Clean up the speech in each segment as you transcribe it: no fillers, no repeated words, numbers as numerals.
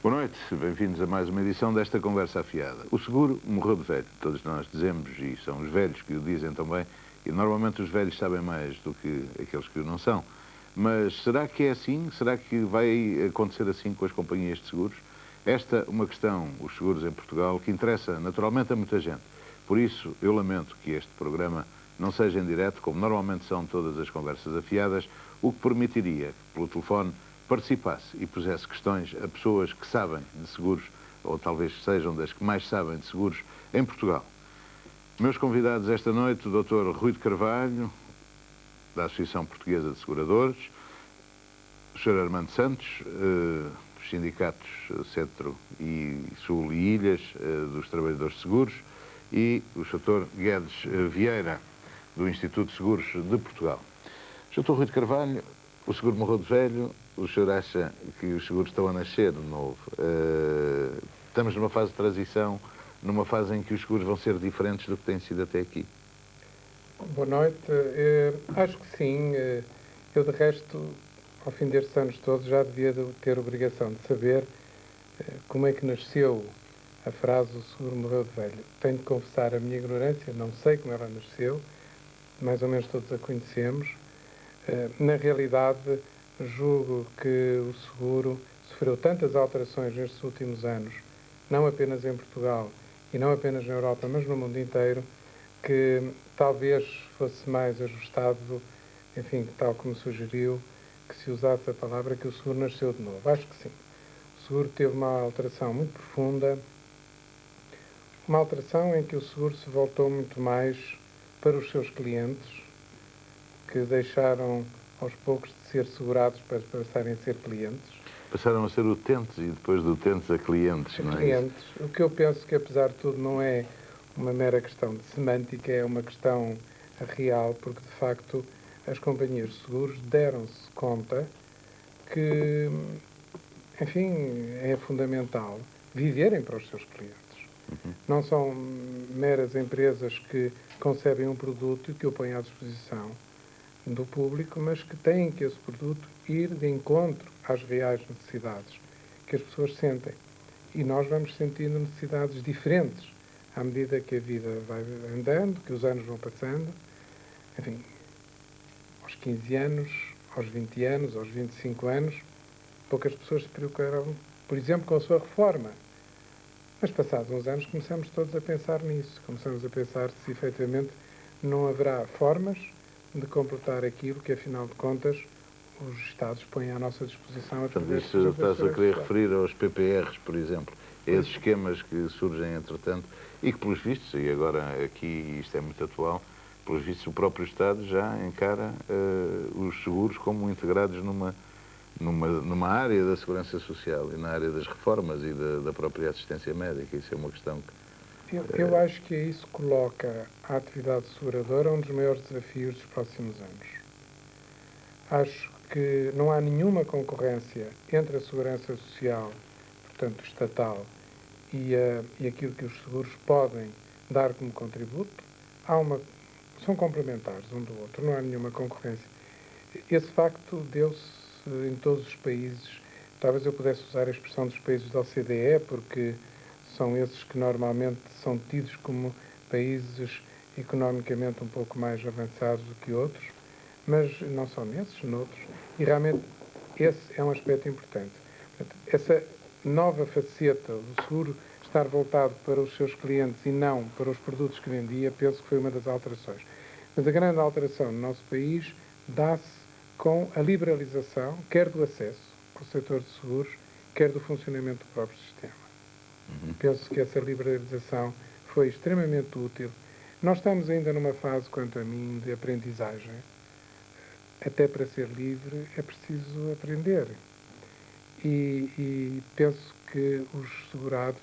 Boa noite, bem-vindos a mais uma edição desta Conversa Afiada. O seguro morreu de velho, todos nós dizemos, e são os velhos que o dizem também, e normalmente os velhos sabem mais do que aqueles que o não são. Mas será que é assim? Será que vai acontecer assim com as companhias de seguros? Esta é uma questão, os seguros em Portugal, que interessa naturalmente a muita gente. Por isso, eu lamento que este programa não seja em direto, como normalmente são todas as conversas afiadas, o que permitiria que, pelo telefone, participasse e pusesse questões a pessoas que sabem de seguros, ou talvez sejam das que mais sabem de seguros, em Portugal. Meus convidados esta noite, o Dr. Rui de Carvalho, da Associação Portuguesa de Seguradores, o Sr. Armando Santos, dos sindicatos Centro e Sul e Ilhas, dos Trabalhadores de Seguros, e o Sr. Guedes Vieira, do Instituto de Seguros de Portugal. Sr. Rui de Carvalho, o seguro morreu de velho, o senhor acha que os seguros estão a nascer de novo? Estamos numa fase de transição, numa fase em que os seguros vão ser diferentes do que têm sido até aqui? Boa noite. Acho que sim. Eu, de resto, ao fim destes anos todos, já devia ter obrigação de saber como é que nasceu a frase "o seguro morreu de velho". Tenho de confessar a minha ignorância, não sei como ela nasceu, mais ou menos todos a conhecemos. Na realidade, julgo que o seguro sofreu tantas alterações nestes últimos anos, não apenas em Portugal e não apenas na Europa, mas no mundo inteiro, que talvez fosse mais ajustado, enfim, tal como sugeriu, que se usasse a palavra que o seguro nasceu de novo. Acho que sim. O seguro teve uma alteração muito profunda, uma alteração em que o seguro se voltou muito mais para os seus clientes, que deixaram aos poucos de ser segurados para passarem a ser clientes. Passaram a ser utentes e depois de utentes a clientes, não é isso? Clientes. O que eu penso que, apesar de tudo, não é uma mera questão de semântica, é uma questão real, porque, de facto, as companhias de seguros deram-se conta que, enfim, é fundamental viverem para os seus clientes. Não são meras empresas que concebem um produto e que o põem à disposição do público, mas que têm que esse produto ir de encontro às reais necessidades que as pessoas sentem. E nós vamos sentindo necessidades diferentes à medida que a vida vai andando, que os anos vão passando. Enfim, aos 15 anos, aos 20 anos, aos 25 anos, poucas pessoas se preocuparam, por exemplo, com a sua reforma. Mas passados uns anos começamos todos a pensar nisso. Começamos a pensar se efetivamente não haverá formas de completar aquilo que, afinal de contas, os Estados põem à nossa disposição através Portanto, isso está-se a querer referir aos PPRs, por exemplo, esses esquemas que surgem, entretanto, e que, pelos vistos, e agora aqui isto é muito atual, pelos vistos o próprio Estado já encara os seguros como integrados numa área da segurança social e na área das reformas e da própria assistência médica. Isso é uma questão que... Eu acho que isso coloca a atividade seguradora um dos maiores desafios dos próximos anos. Acho que não há nenhuma concorrência entre a segurança social, portanto estatal, e aquilo que os seguros podem dar como contributo. São complementares um do outro, não há nenhuma concorrência. Esse facto deu-se em todos os países. Talvez eu pudesse usar a expressão dos países da OCDE, porque são esses que normalmente são tidos como países economicamente um pouco mais avançados do que outros, mas não só nesses, noutros, e realmente esse é um aspecto importante. Portanto, essa nova faceta do seguro estar voltado para os seus clientes e não para os produtos que vendia, penso que foi uma das alterações. Mas a grande alteração no nosso país dá-se com a liberalização, quer do acesso ao setor de seguros, quer do funcionamento do próprio sistema. Penso que essa liberalização foi extremamente útil. Nós estamos ainda numa fase, quanto a mim, de aprendizagem. Até para ser livre é preciso aprender. E penso que os segurados,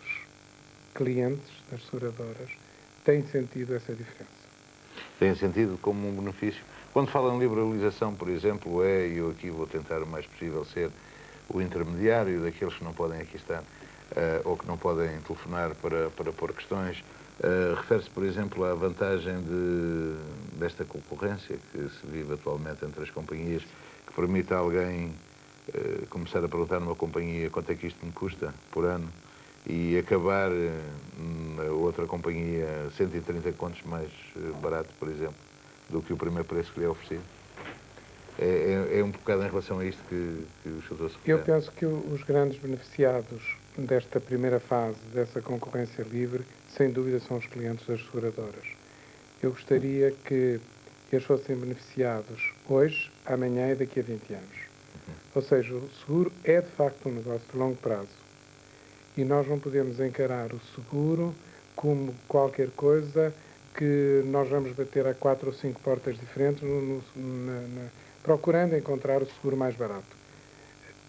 clientes das seguradoras, têm sentido essa diferença. Têm sentido como um benefício. Quando falam em liberalização, por exemplo, e eu aqui vou tentar o mais possível ser o intermediário daqueles que não podem aqui estar, ou que não podem telefonar para pôr questões, refere-se, por exemplo, à vantagem desta concorrência que se vive atualmente entre as companhias, que permite a alguém começar a perguntar numa companhia quanto é que isto me custa por ano e acabar na outra companhia 130 contos mais barato, por exemplo, do que o primeiro preço que lhe é oferecido. É um bocado em relação a isto que o Sr. se Eu penso que os grandes beneficiados desta primeira fase, dessa concorrência livre, sem dúvida são os clientes das seguradoras. Eu gostaria que eles fossem beneficiados hoje, amanhã e daqui a 20 anos. Ou seja, o seguro é de facto um negócio de longo prazo. E nós não podemos encarar o seguro como qualquer coisa que nós vamos bater a 4 ou 5 portas diferentes procurando encontrar o seguro mais barato.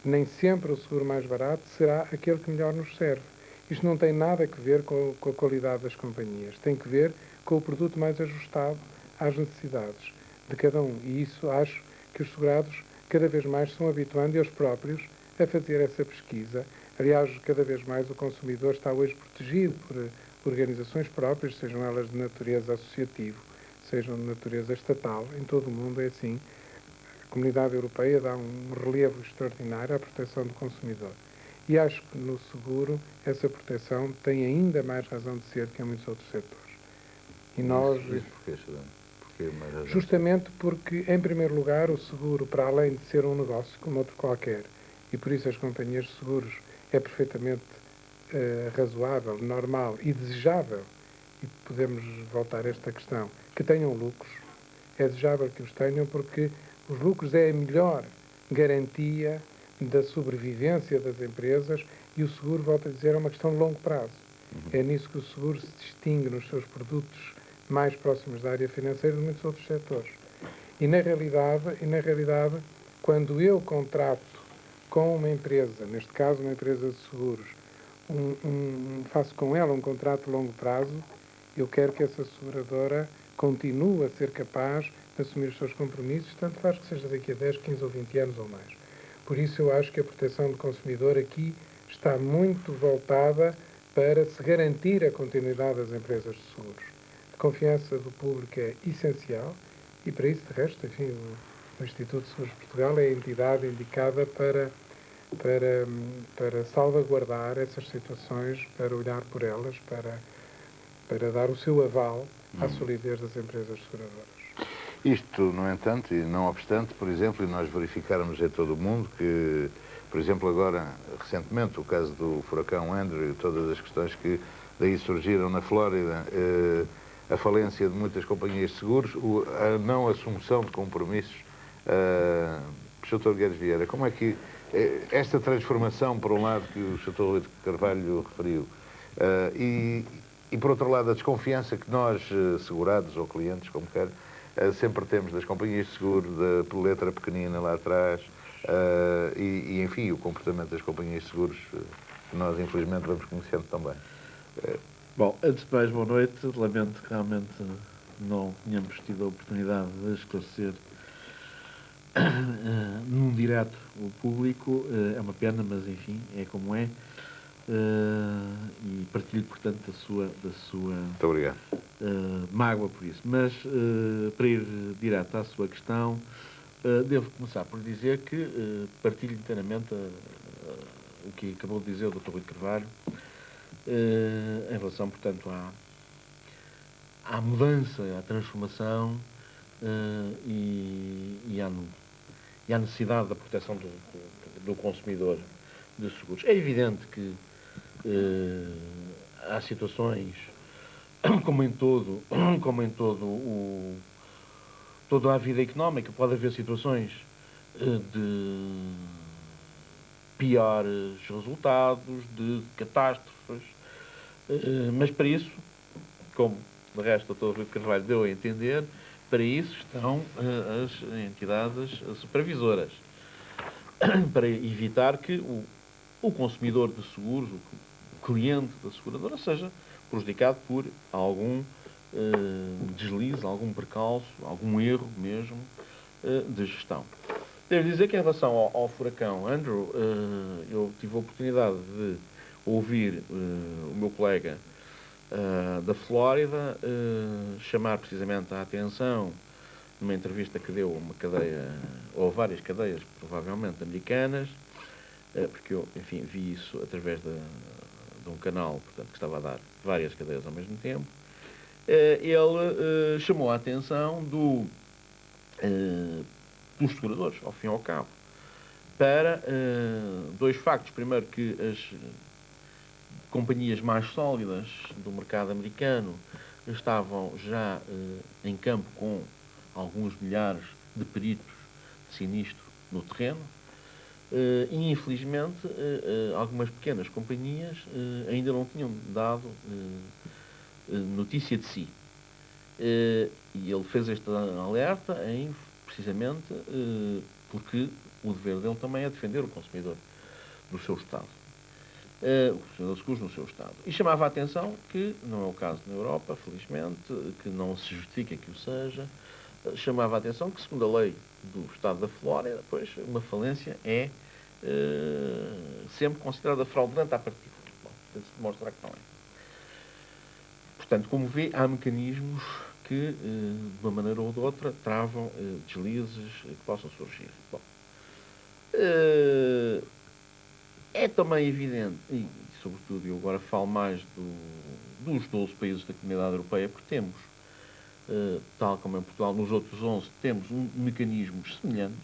Nem sempre o seguro mais barato será aquele que melhor nos serve. Isto não tem nada a ver com a qualidade das companhias. Tem que ver com o produto mais ajustado às necessidades de cada um. E isso acho que os segurados cada vez mais estão habituando eles próprios a fazer essa pesquisa. Aliás, cada vez mais o consumidor está hoje protegido por organizações próprias, sejam elas de natureza associativa, sejam de natureza estatal. Em todo o mundo é assim. A Comunidade Europeia dá um relevo extraordinário à proteção do consumidor. E acho que no seguro essa proteção tem ainda mais razão de ser que em muitos outros setores. E nós... Isso porquê, Sr. Porquê mais razão? Justamente porque, em primeiro lugar, o seguro, para além de ser um negócio como outro qualquer, e por isso as companhias de seguros é perfeitamente razoável, normal e desejável, e podemos voltar a esta questão, que tenham lucros. É desejável que os tenham porque os lucros é a melhor garantia da sobrevivência das empresas e o seguro, volto a dizer, é uma questão de longo prazo. É nisso que o seguro se distingue nos seus produtos mais próximos da área financeira de muitos outros setores. E na realidade, quando eu contrato com uma empresa, neste caso uma empresa de seguros, faço com ela um contrato de longo prazo, eu quero que essa seguradora continue a ser capaz de assumir os seus compromissos, tanto faz que seja daqui a 10, 15 ou 20 anos ou mais. Por isso eu acho que a proteção do consumidor aqui está muito voltada para se garantir a continuidade das empresas de seguros. A confiança do público é essencial e para isso, de resto, enfim, o Instituto de Seguros de Portugal é a entidade indicada para salvaguardar essas situações, para olhar por elas, para dar o seu aval à solidez das empresas seguradoras. Isto, no entanto, e não obstante, por exemplo, e nós verificarmos em todo o mundo que, por exemplo, agora, recentemente, o caso do furacão Andrew e todas as questões que daí surgiram na Flórida, a falência de muitas companhias de seguros, a não assunção de compromissos. Sr. Guedes Vieira, como é que esta transformação, por um lado, que o Sr. Rui de Carvalho referiu, e por outro lado, a desconfiança que nós, segurados ou clientes, como quer, sempre temos das companhias de seguro, da letra pequenina lá atrás, enfim, o comportamento das companhias de seguros, que nós, infelizmente, vamos conhecendo também. Bom, antes de mais, boa noite. Lamento que realmente não tenhamos tido a oportunidade de esclarecer num direto o público. É uma pena, mas enfim, é como é. E partilho, portanto, da sua Muito obrigado. mágoa por isso. Mas, para ir direto à sua questão, devo começar por dizer que partilho inteiramente o que acabou de dizer o Dr. Rui de Carvalho, em relação, portanto, à mudança, à transformação e à necessidade da proteção do consumidor de seguros. É evidente que há situações, como em toda a vida económica, pode haver situações de piores resultados, de catástrofes, mas para isso, como de resto o Dr. Rui de Carvalho deu a entender, para isso estão as entidades supervisoras, para evitar que o consumidor de seguros, o cliente da seguradora, seja prejudicado por algum deslize, algum percalço, algum erro mesmo de gestão. Devo dizer que em relação ao furacão Andrew, eu tive a oportunidade de ouvir o meu colega da Flórida chamar precisamente a atenção numa entrevista que deu a uma cadeia, ou várias cadeias, provavelmente americanas, porque eu, enfim, vi isso através de um canal, portanto, que estava a dar várias cadeias ao mesmo tempo. Ele chamou a atenção dos seguradores, ao fim e ao cabo, para dois factos. Primeiro, que as companhias mais sólidas do mercado americano estavam já em campo com alguns milhares de peritos de sinistro no terreno, e infelizmente algumas pequenas companhias ainda não tinham dado notícia de si. E ele fez este alerta precisamente porque o dever dele também é defender o consumidor do seu Estado. O consumidor de seguros no seu Estado. E chamava a atenção que, não é o caso na Europa, felizmente, que não se justifica que o seja, chamava a atenção que, segundo a lei do Estado da Flórida, pois, uma falência é sempre considerada fraudulenta à partida. Bom, tem-se demonstrar que não é. Portanto, como vê, há mecanismos que, de uma maneira ou de outra, travam deslizes que possam surgir. Bom, é também evidente, e sobretudo eu agora falo mais dos 12 países da Comunidade Europeia, porque temos, tal como em Portugal, nos outros 11, temos mecanismos semelhantes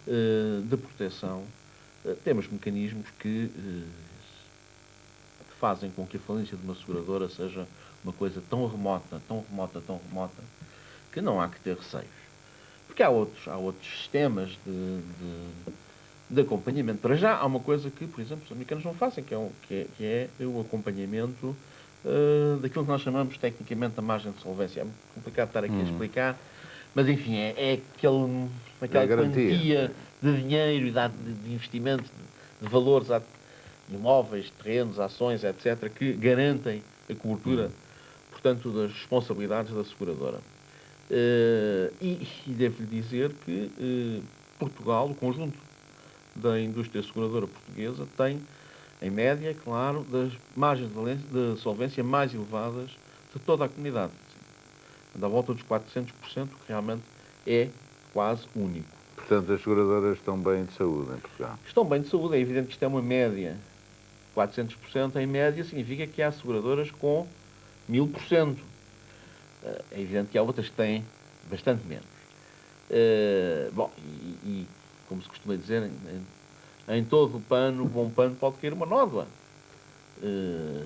de proteção. Temos mecanismos que fazem com que a falência de uma seguradora seja uma coisa tão remota, que não há que ter receios. Porque há outros sistemas de acompanhamento. Para já, há uma coisa que, por exemplo, os americanos não fazem, que é o acompanhamento daquilo que nós chamamos tecnicamente a margem de solvência. É muito complicado estar aqui a explicar, mas, enfim, é aquela quantia de dinheiro e de investimento, de valores de imóveis, terrenos, ações, etc., que garantem a cobertura, portanto, das responsabilidades da seguradora. E devo-lhe dizer que Portugal, o conjunto da indústria seguradora portuguesa, tem, em média, claro, das margens de solvência mais elevadas de toda a comunidade. Da volta dos 400%, que realmente é quase único. Portanto, as seguradoras estão bem de saúde em Portugal? Estão bem de saúde. É evidente que isto é uma média. 400% em média significa que há seguradoras com 1000%. É evidente que há outras que têm bastante menos. Bom, e como se costuma dizer, em todo o pano, bom pano, pode cair uma nódoa. E,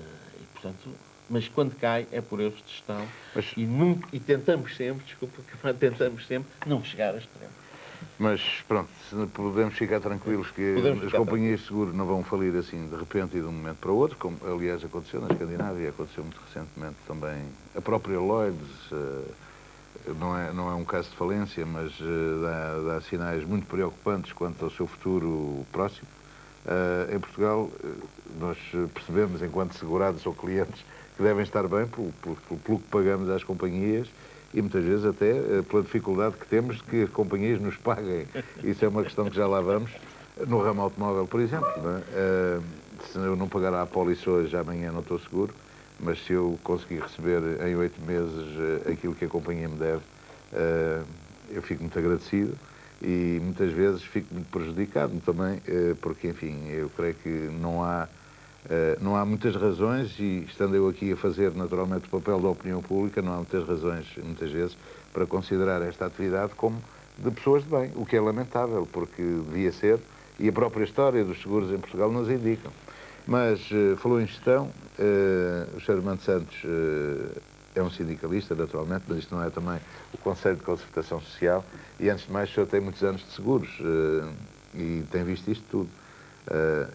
portanto, mas quando cai é por erros de gestão. E tentamos sempre, tentamos sempre não chegar a extremo. Mas pronto, podemos ficar tranquilos que as companhias de seguro não vão falir assim de repente e de um momento para o outro, como aliás aconteceu na Escandinávia, aconteceu muito recentemente também. A própria Lloyds não é um caso de falência, mas dá sinais muito preocupantes quanto ao seu futuro próximo. Em Portugal, nós percebemos, enquanto segurados ou clientes, que devem estar bem pelo que pagamos às companhias e muitas vezes até pela dificuldade que temos de que as companhias nos paguem. Isso é uma questão que já lá vamos. No ramo automóvel, por exemplo, não é? Se eu não pagar a apólice hoje, amanhã não estou seguro, mas se eu conseguir receber em 8 meses aquilo que a companhia me deve, eu fico muito agradecido e muitas vezes fico muito prejudicado também, porque, enfim, eu creio que não há muitas razões, e estando eu aqui a fazer naturalmente o papel da opinião pública, não há muitas razões, muitas vezes, para considerar esta atividade como de pessoas de bem, o que é lamentável, porque devia ser, e a própria história dos seguros em Portugal nos indicam. Mas falou em gestão, o Sr. Armando Santos é um sindicalista, naturalmente, mas isto não é também o Conselho de Concertação Social, e antes de mais o senhor tem muitos anos de seguros e tem visto isto tudo.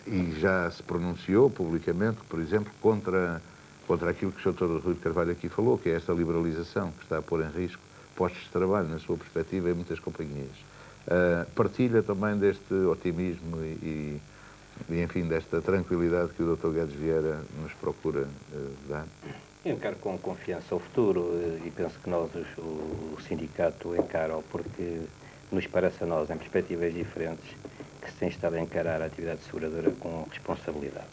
E já se pronunciou publicamente, por exemplo, contra aquilo que o Sr. Rui de Carvalho aqui falou, que é esta liberalização que está a pôr em risco postos de trabalho, na sua perspectiva, em muitas companhias. Partilha também deste otimismo e, enfim, desta tranquilidade que o Dr. Guedes Vieira nos procura dar? Eu encaro com confiança o futuro e penso que nós, o sindicato, encara, porque nos parece a nós, em perspectivas diferentes, que se tem estado a encarar a atividade seguradora com responsabilidade.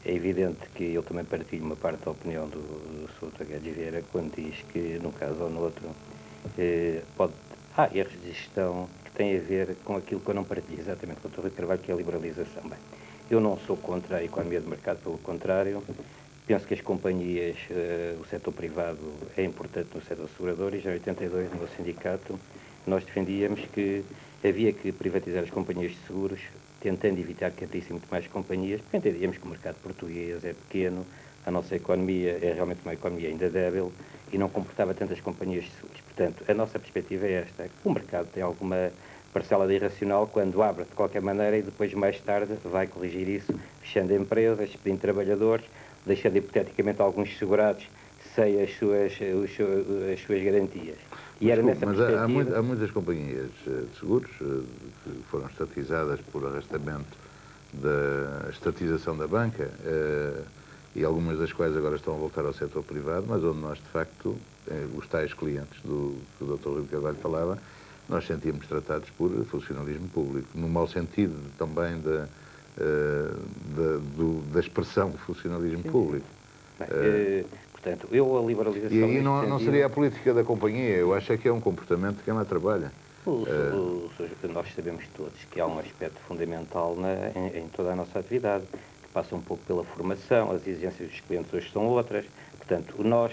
É evidente que eu também partilho uma parte da opinião do Sr. Dr. Guedes Vieira quando diz que, num caso ou no outro, há erros de gestão que têm a ver com aquilo que eu não partilho exatamente com o Dr. Rui Carvalho, que é a liberalização. Bem, eu não sou contra a economia de mercado, pelo contrário, penso que as companhias, o setor privado é importante no setor segurador e já em 82, no meu sindicato, nós defendíamos que havia que privatizar as companhias de seguros, tentando evitar que abrissem muito mais companhias, porque entendíamos que o mercado português é pequeno, a nossa economia é realmente uma economia ainda débil e não comportava tantas companhias de seguros. Portanto, a nossa perspectiva é esta: o mercado tem alguma parcela de irracional quando abre de qualquer maneira e depois mais tarde vai corrigir isso, fechando empresas, despedindo trabalhadores, deixando hipoteticamente alguns segurados sem as suas garantias. E era nessa mas perspectiva... há muitas companhias de seguros que foram estatizadas por arrastamento da estatização da banca e algumas das quais agora estão a voltar ao setor privado, mas onde nós, de facto, os tais clientes que o Dr. Rui Carvalho falava, nós sentíamos tratados por funcionalismo público, no mau sentido também da expressão funcionalismo público. Portanto, eu a liberalização... E aí não seria a política da companhia, eu acho que é um comportamento de quem lá trabalha. Nós sabemos todos que há um aspecto fundamental em toda a nossa atividade, que passa um pouco pela formação, as exigências dos clientes hoje são outras, portanto, nós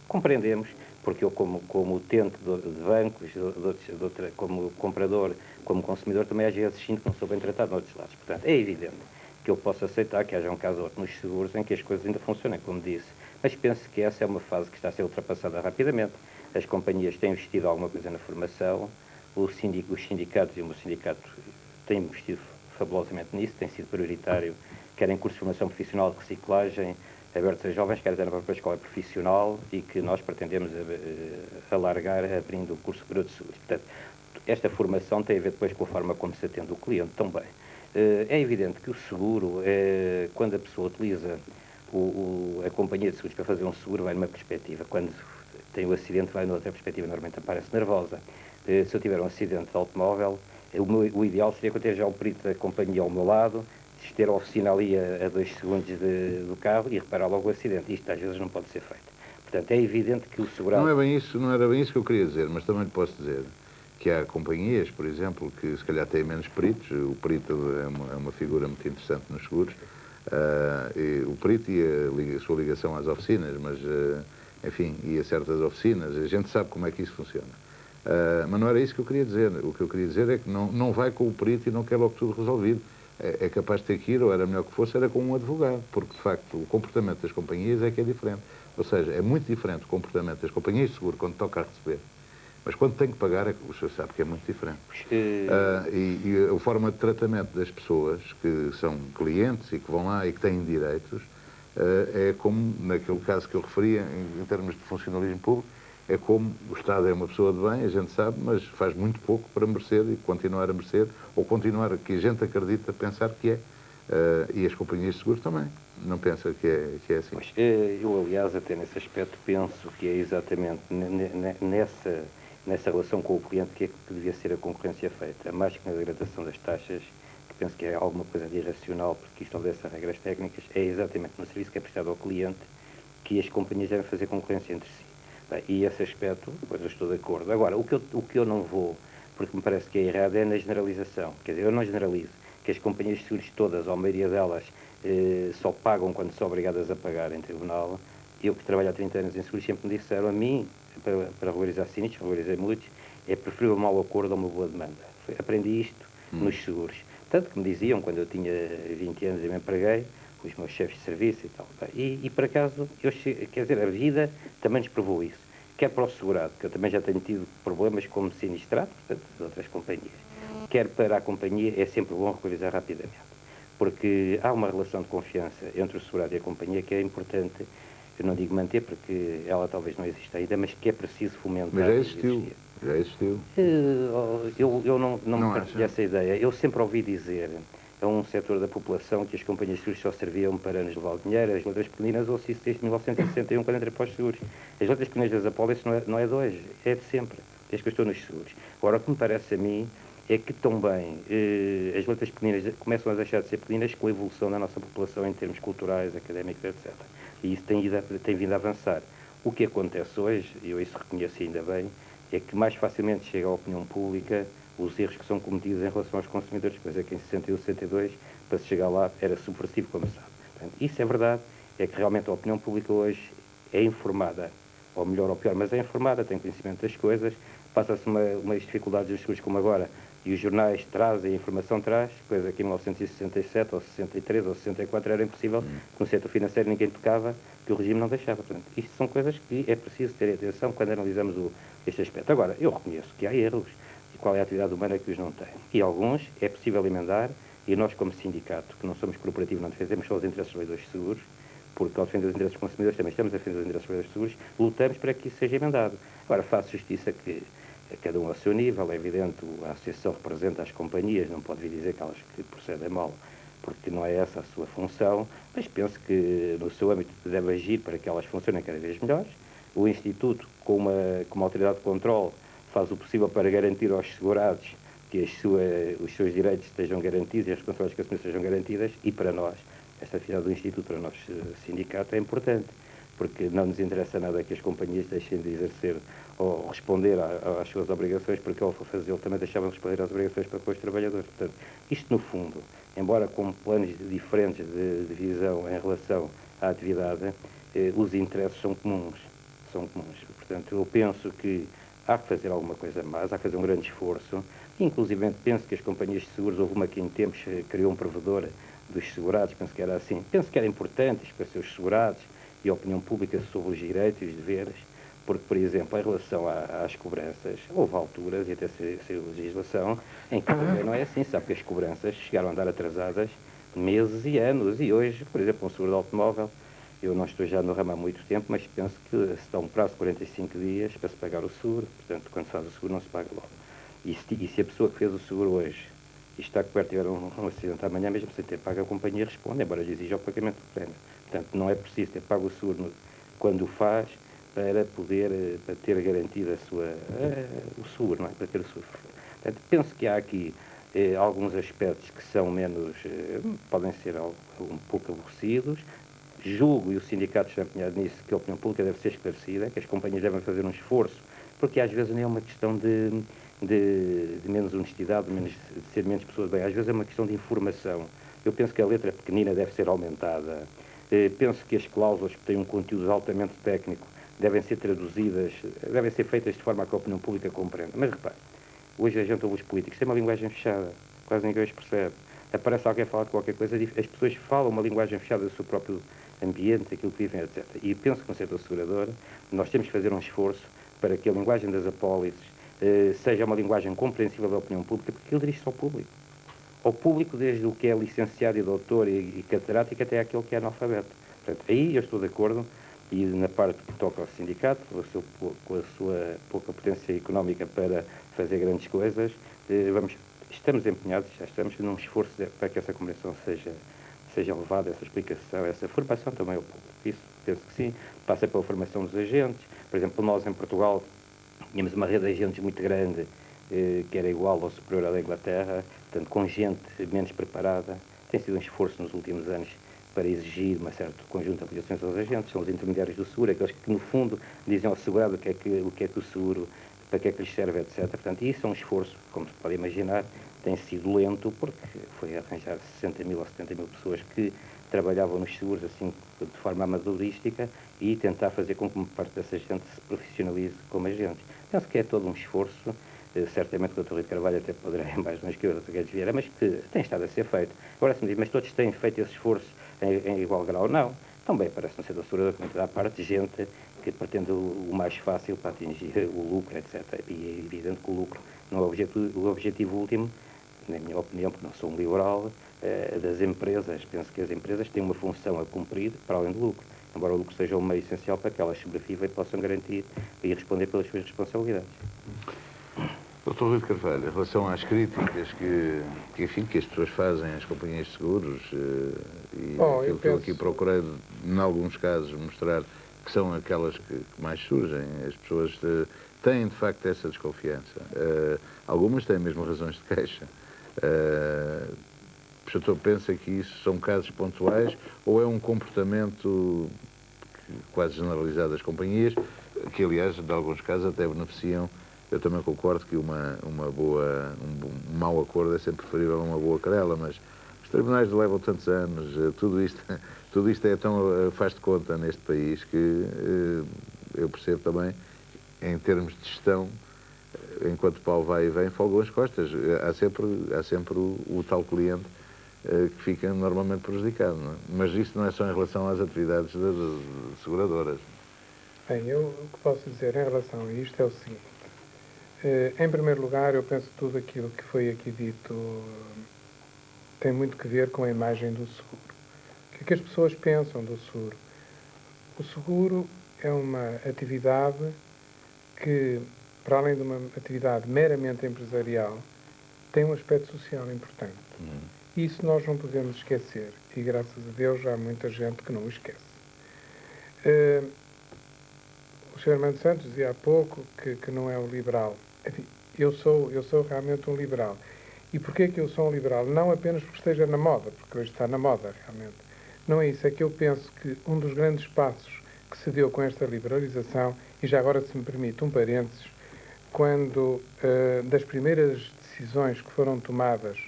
compreendemos, porque eu como utente de bancos, como comprador, como consumidor, também às vezes sinto que não sou bem tratado noutros lados. Portanto, é evidente que eu posso aceitar que haja um caso ou outro nos seguros em que as coisas ainda funcionem, como disse, mas penso que essa é uma fase que está a ser ultrapassada rapidamente. As companhias têm investido alguma coisa na formação, os sindicatos e o meu sindicato têm investido fabulosamente nisso, tem sido prioritário, quer em cursos de formação profissional de reciclagem, abertos a jovens, quer até na própria escola profissional, e que nós pretendemos alargar abrindo o curso superior de seguros. Portanto, esta formação tem a ver depois com a forma como se atende o cliente também. É evidente que o seguro, quando a pessoa utiliza a companhia de seguros para fazer um seguro, vai numa perspectiva. Quando tem o acidente, vai noutra perspectiva, normalmente aparece nervosa. Se eu tiver um acidente de automóvel, o ideal seria que eu tenha já o perito da companhia ao meu lado, ter a oficina ali a 2 segundos do carro e reparar logo o acidente. Isto às vezes não pode ser feito. Portanto, é evidente que o segurado... Não era bem isso que eu queria dizer, mas também lhe posso dizer que há companhias, por exemplo, que se calhar têm menos peritos. O perito é uma figura muito interessante nos seguros. O perito e a sua ligação às oficinas, mas, enfim, e a certas oficinas. A gente sabe como é que isso funciona. Mas não era isso que eu queria dizer. O que eu queria dizer é que não vai com o perito e não quer logo tudo resolvido. É capaz de ter que ir, ou era melhor que fosse, era com um advogado, porque, de facto, o comportamento das companhias é que é diferente. Ou seja, é muito diferente o comportamento das companhias de seguro quando toca a receber. Mas quando tem que pagar, o senhor sabe que é muito diferente. E a forma de tratamento das pessoas que são clientes e que vão lá e que têm direitos, é como, naquele caso que eu referia, em termos de funcionalismo público, é como o Estado é uma pessoa de bem, a gente sabe, mas faz muito pouco para merecer e continuar a merecer, ou continuar, que a gente acredita pensar que é. E as companhias de seguros também. Não pensa que é assim? Pois, eu, aliás, até nesse aspecto penso que é exatamente nessa relação com o cliente que devia ser a concorrência feita. Mais que na degradação das taxas, que penso que é alguma coisa de irracional, porque isto obedece a regras técnicas, é exatamente no serviço que é prestado ao cliente que as companhias devem fazer concorrência entre si. Bem, e esse aspecto, pois eu estou de acordo. Agora, o que eu não vou, porque me parece que é errado, é na generalização. Quer dizer, eu não generalizo que as companhias de seguros todas, ou a maioria delas, só pagam quando são obrigadas a pagar em tribunal. Eu, que trabalho há 30 anos em seguros, sempre me disseram a mim, para regularizar sinistros, regularizar muitos, é preferível um mau acordo a uma boa demanda. Aprendi isto nos seguros. Tanto que me diziam, quando eu tinha 20 anos e me empreguei, os meus chefes de serviço e tal. E por acaso, quer dizer, a vida também nos provou isso. Quer para o segurado, que eu também já tenho tido problemas como sinistrado, portanto, de outras companhias. Quer para a companhia, é sempre bom regularizar rapidamente. Porque há uma relação de confiança entre o segurado e a companhia que é importante, eu não digo manter, porque ela talvez não exista ainda, mas que é preciso fomentar. Mas já existiu. Já existiu. Eu não me partilho essa ideia. Eu sempre ouvi dizer a um setor da população que as companhias de seguros só serviam para nos levar o dinheiro, as letras pequeninas, ou se isso desde 1961, quando entrei para os seguros. As letras pequeninas das apólices não é de hoje, é de sempre, desde que eu estou nos seguros. Agora, o que me parece a mim é que também as letras pequeninas começam a deixar de ser pequeninas com a evolução da nossa população em termos culturais, académicos, etc. E isso tem vindo a avançar. O que acontece hoje, e eu isso reconheço ainda bem, é que mais facilmente chega à opinião pública os erros que são cometidos em relação aos consumidores, coisa que em 61, 62, para se chegar lá, era subversivo, como sabe. Portanto, isso é verdade, é que realmente a opinião pública hoje é informada, ou melhor ou pior, mas é informada, tem conhecimento das coisas, passa-se umas dificuldades nos seguros como agora, e os jornais trazem, a informação traz, coisa que em 1967, ou 63, ou 64 era impossível, no setor financeiro ninguém tocava, que o regime não deixava. Portanto, isto são coisas que é preciso ter atenção quando analisamos este aspecto. Agora, eu reconheço que há erros, e qual é a atividade humana que os não tem. E alguns é possível emendar, e nós como sindicato, que não somos corporativo, não defendemos só os interesses dos trabalhadores de seguros, porque ao defender os interesses dos consumidores também estamos a defender os interesses dos trabalhadores de seguros, lutamos para que isso seja emendado. Agora, faço justiça que cada um ao seu nível, é evidente, a associação representa as companhias, não pode vir dizer que elas que procedem mal, porque não é essa a sua função, mas penso que no seu âmbito deve agir para que elas funcionem cada vez melhores. O Instituto, com uma autoridade de controle, faz o possível para garantir aos segurados que os seus direitos estejam garantidos e as responsabilidades que assumem sejam garantidas, e para nós, esta atividade do Instituto, para nós, sindicato, é importante, porque não nos interessa nada que as companhias deixem de exercer ou responder às suas obrigações, porque ao fazê-lo também deixavam de responder às obrigações para com os trabalhadores. Portanto, isto no fundo, embora com planos diferentes de visão em relação à atividade, os interesses são comuns. Portanto, eu penso que há que fazer alguma coisa mais, há que fazer um grande esforço. Inclusive, penso que as companhias de seguros, houve uma que em tempos criou um provedor dos segurados, penso que era assim. Penso que era importante esclarecer os segurados e a opinião pública sobre os direitos e os deveres, porque, por exemplo, em relação às cobranças, houve alturas, e até saiu legislação, em que também não é assim, sabe que as cobranças chegaram a andar atrasadas meses e anos, e hoje, por exemplo, um seguro de automóvel, eu não estou já no ramo há muito tempo, mas penso que se dá um prazo de 45 dias para se pagar o seguro, portanto, quando se faz o seguro não se paga logo. E se a pessoa que fez o seguro hoje e está coberto, tiver um acidente amanhã, mesmo sem ter pago, a companhia responde, embora lhe exija o pagamento do prémio. Portanto, não é preciso ter pago o seguro quando o faz para poder, para ter garantido o seguro, não é? Para ter o seguro. Portanto, penso que há aqui alguns aspectos que são menos, podem ser um pouco aborrecidos. Julgo, e o sindicato está empenhado nisso, que a opinião pública deve ser esclarecida, que as companhias devem fazer um esforço, porque às vezes não é uma questão de menos honestidade, de ser menos pessoas bem, às vezes é uma questão de informação. Eu penso que a letra pequenina deve ser aumentada. Penso que as cláusulas que têm um conteúdo altamente técnico devem ser traduzidas, devem ser feitas de forma a que a opinião pública compreenda. Mas repare, hoje a gente ouve os políticos, tem uma linguagem fechada, quase ninguém os percebe. Aparece alguém a falar de qualquer coisa, as pessoas falam uma linguagem fechada do seu próprio ambiente, aquilo que vivem, etc. E penso que no setor segurador nós temos que fazer um esforço para que a linguagem das apólices seja uma linguagem compreensível da opinião pública, porque aquilo dirige-se ao público. Ao público, desde o que é licenciado e doutor e catedrático até aquele que é analfabeto. Portanto, aí eu estou de acordo, e na parte que toca ao sindicato, com a sua pouca potência económica para fazer grandes coisas, estamos empenhados, já estamos num esforço para que essa compreensão seja levada, essa explicação, essa formação também ao público. Isso, penso que sim, passa pela formação dos agentes. Por exemplo, nós em Portugal tínhamos uma rede de agentes muito grande, que era igual ou superior à da Inglaterra, portanto, com gente menos preparada. Tem sido um esforço nos últimos anos para exigir um certo conjunto de aplicações aos agentes, são os intermediários do seguro, aqueles que, no fundo, dizem ao segurado o que é que o seguro, para que é que lhes serve, etc. Portanto, isso é um esforço, como se pode imaginar, tem sido lento, porque foi arranjar 60 mil ou 70 mil pessoas que trabalhavam nos seguros, assim, de forma amadorística, e tentar fazer com que uma parte dessa gente se profissionalize como agentes. Penso que é todo um esforço, certamente que o Dr. Rui de Carvalho até poderá ir mais longe que o Dr. Guedes Vieira, mas que tem estado a ser feito. Agora, se me diz, mas todos têm feito esse esforço em igual grau? Não. Também parece no setor segurador, como toda a parte, gente que pretende o mais fácil para atingir o lucro, etc. E é evidente que o lucro não é o objetivo último, na minha opinião, porque não sou um liberal, das empresas. Penso que as empresas têm uma função a cumprir para além do lucro, embora o lucro seja um meio essencial para que elas sobrevivam e possam garantir e responder pelas suas responsabilidades. Dr. Rui de Carvalho, em relação às críticas que as pessoas fazem às companhias de seguros, e aquilo que eu aqui procurei, em alguns casos, mostrar que são aquelas que mais surgem, as pessoas têm, de facto, essa desconfiança. Algumas têm mesmo razões de queixa. O senhor pensa que isso são casos pontuais ou é um comportamento quase generalizado das companhias, que aliás, em alguns casos, até beneficiam. Eu também concordo que um mau acordo é sempre preferível a uma boa querela, mas os tribunais levam tantos anos, tudo isto é tão faz de conta neste país que eu percebo também, em termos de gestão, enquanto o pau vai e vem, folgam as costas. Há sempre o tal cliente que fica normalmente prejudicado, não é? Mas isso não é só em relação às atividades das seguradoras. Bem, eu o que posso dizer em relação a isto é o seguinte. Em primeiro lugar, eu penso que tudo aquilo que foi aqui dito tem muito que ver com a imagem do seguro. O que é que as pessoas pensam do seguro? O seguro é uma atividade que, para além de uma atividade meramente empresarial, tem um aspecto social importante. Isso nós não podemos esquecer. E, graças a Deus, há muita gente que não o esquece. O Sr. Armando Santos dizia há pouco que não é um liberal. Enfim, eu sou realmente um liberal. E porquê que eu sou um liberal? Não apenas porque esteja na moda, porque hoje está na moda, realmente. Não é isso. É que eu penso que um dos grandes passos que se deu com esta liberalização, e já agora, se me permite, um parênteses, quando das primeiras decisões que foram tomadas